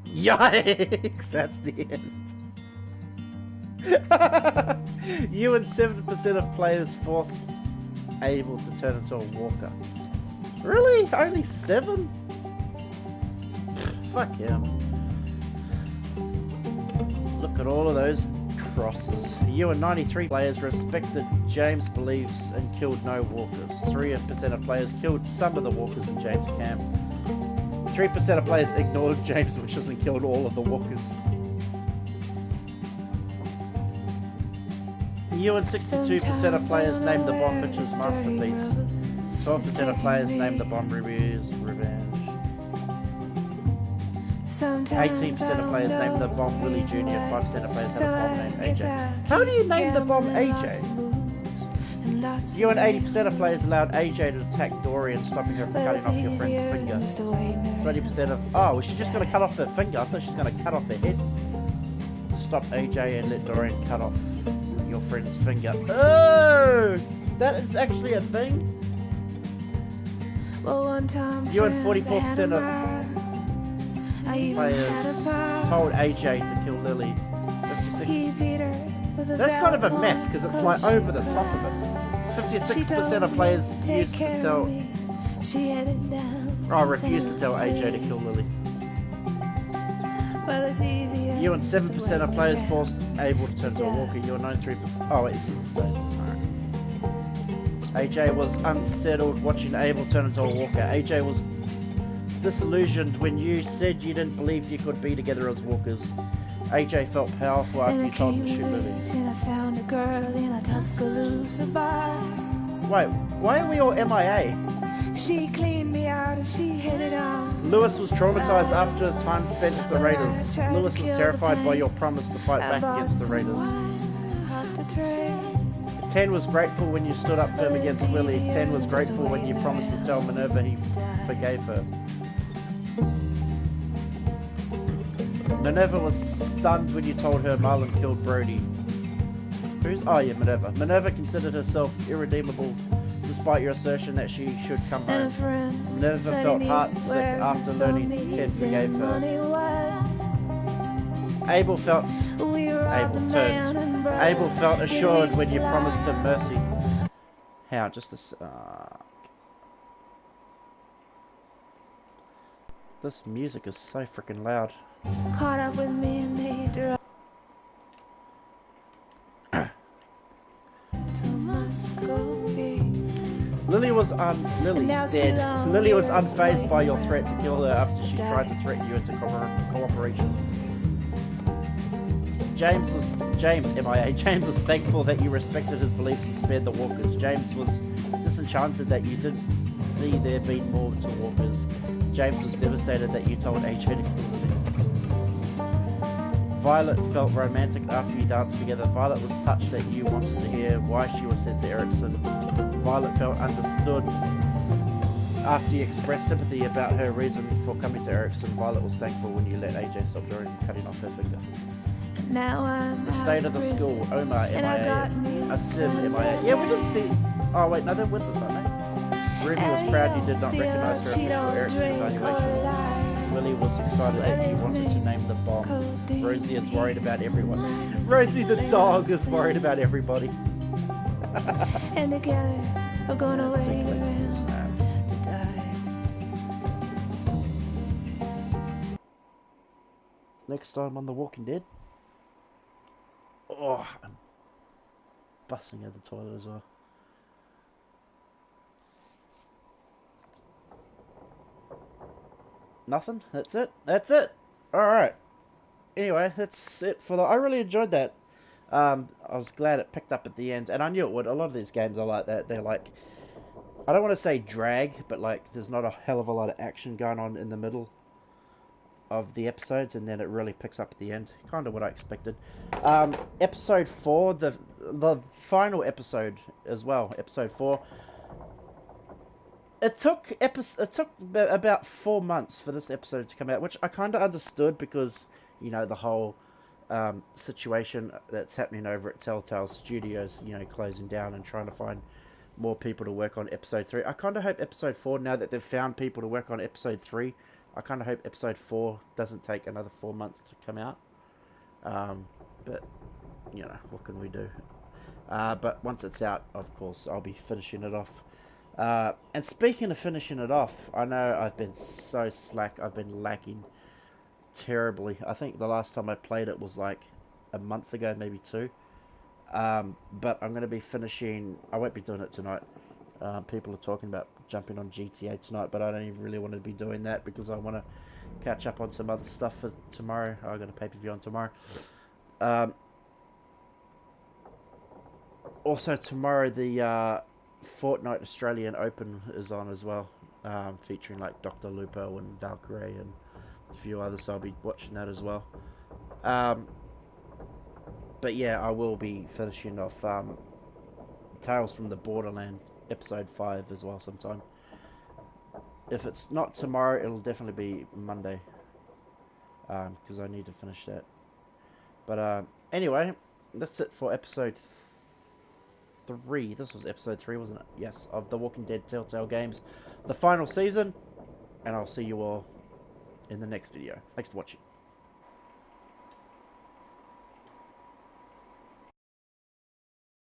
Yikes! That's the end. You and 7% of players forced Abel to turn into a walker. Really? Only 7? Fuck him. Look at all of those crosses. You and 93 players respected James' beliefs and killed no walkers. 3% of players killed some of the walkers in James' camp. 3% of players ignored James' wishes and killed all of the walkers. You and 62% of players named the bomb Mitch's masterpiece. 12% of players named the bomb Ruby's revenge. 18% of players named the bomb Willie Jr. 5% of players had a bomb named AJ. How do you name the bomb AJ? You and 80% of players allowed AJ to attack Dorian, stopping her from cutting off your friend's finger. 20% of... Oh, she's just going to cut off her finger. I thought she was going to cut off her head. Stop AJ and let Dorian cut off your friend's finger. Oh! That is actually a thing? You and 44% of players told AJ to kill Lily. 56. That's kind of a mess because it's like over the top of it. 56% of players used to tell... Oh, refused to tell AJ to kill Lily. You and 7% of players forced Abel to turn into a walker. You and 93%... Oh, wait, this is the same. Alright. AJ was unsettled watching Abel turn into a walker. AJ was disillusioned when you said you didn't believe you could be together as walkers. AJ felt powerful after you told him to shoot Lily. Wait, why are we all MIA? She cleaned me out and she hit it on. Lewis was traumatized after the time spent with the Raiders. Lewis was terrified by your promise to fight back against the Raiders. 10 was grateful when you stood up firm against Willie. 10 was grateful when you promised to tell Minerva he forgave her. Minerva was stunned when you told her Marlon killed Brody. Who's... Oh yeah, Minerva. Minerva considered herself irredeemable despite your assertion that she should come home. Minerva felt heartsick after learning 10 forgave her. Abel felt assured when you promised him mercy. How? Just a... This music is so freaking loud. Caught up with me and they drove to Moscow. Lily was dead. Lily was unfazed by your threat to kill her after she tried to threaten you into cooperation. James was thankful that you respected his beliefs and spared the walkers. James was disenchanted that you didn't see there being more to walkers. James was devastated that you told AJ to kill Lily. Violet felt romantic after you danced together. Violet was touched that you wanted to hear why she was sent to Erickson. Violet felt understood after you expressed sympathy about her reason for coming to Erickson. Violet was thankful when you let AJ stop Dorian cutting off her finger. Now I'm the state of the school, Omar MIA, Asim MIA. Yeah, we didn't see... Oh wait, no, they're with us, aren't they? Ruby was proud you did not recognize her official Erickson evaluation. Willie was excited that you wanted to name the bomb. Rosie is worried about everyone. Rosie the dog is worried about everybody. And together we're gonna wait around to die. Next time on The Walking Dead. Oh, I'm busting out the toilet as well. Nothing? That's it? That's it! Alright. Anyway, that's it for the... I really enjoyed that. I was glad it picked up at the end, and I knew it would. A lot of these games are like that. They're like, I don't want to say drag, but like there's not a hell of a lot of action going on in the middle of the episodes, and then it really picks up at the end. Kind of what I expected. Episode 4, the final episode as well. Episode 4. It took about 4 months for this episode to come out, which I kind of understood because, you know, the whole situation that's happening over at Telltale Studios, you know, closing down and trying to find more people to work on episode 3. I kind of hope episode 4, now that they've found people to work on episode 3, I kind of hope episode 4 doesn't take another 4 months to come out. But, you know, what can we do? But once it's out, of course, I'll be finishing it off. And speaking of finishing it off, I know I've been so slack. I've been lacking terribly. I think the last time I played it was like a month ago, maybe 2. But I'm going to be finishing... I won't be doing it tonight. People are talking about jumping on GTA tonight, but I don't even really want to be doing that because I want to catch up on some other stuff for tomorrow. I got a pay-per-view on tomorrow. Also tomorrow the Fortnite Australian Open is on as well, featuring like Dr. Lupo and Valkyrie and a few others, so I'll be watching that as well. But yeah, I will be finishing off Tales from the Borderland episode 5 as well sometime. If it's not tomorrow, it'll definitely be Monday, because I need to finish that. But anyway, that's it for episode 3. This was episode 3, wasn't it? Yes, of The Walking Dead Telltale Games, the final season, and I'll see you all in the next video. Thanks for watching.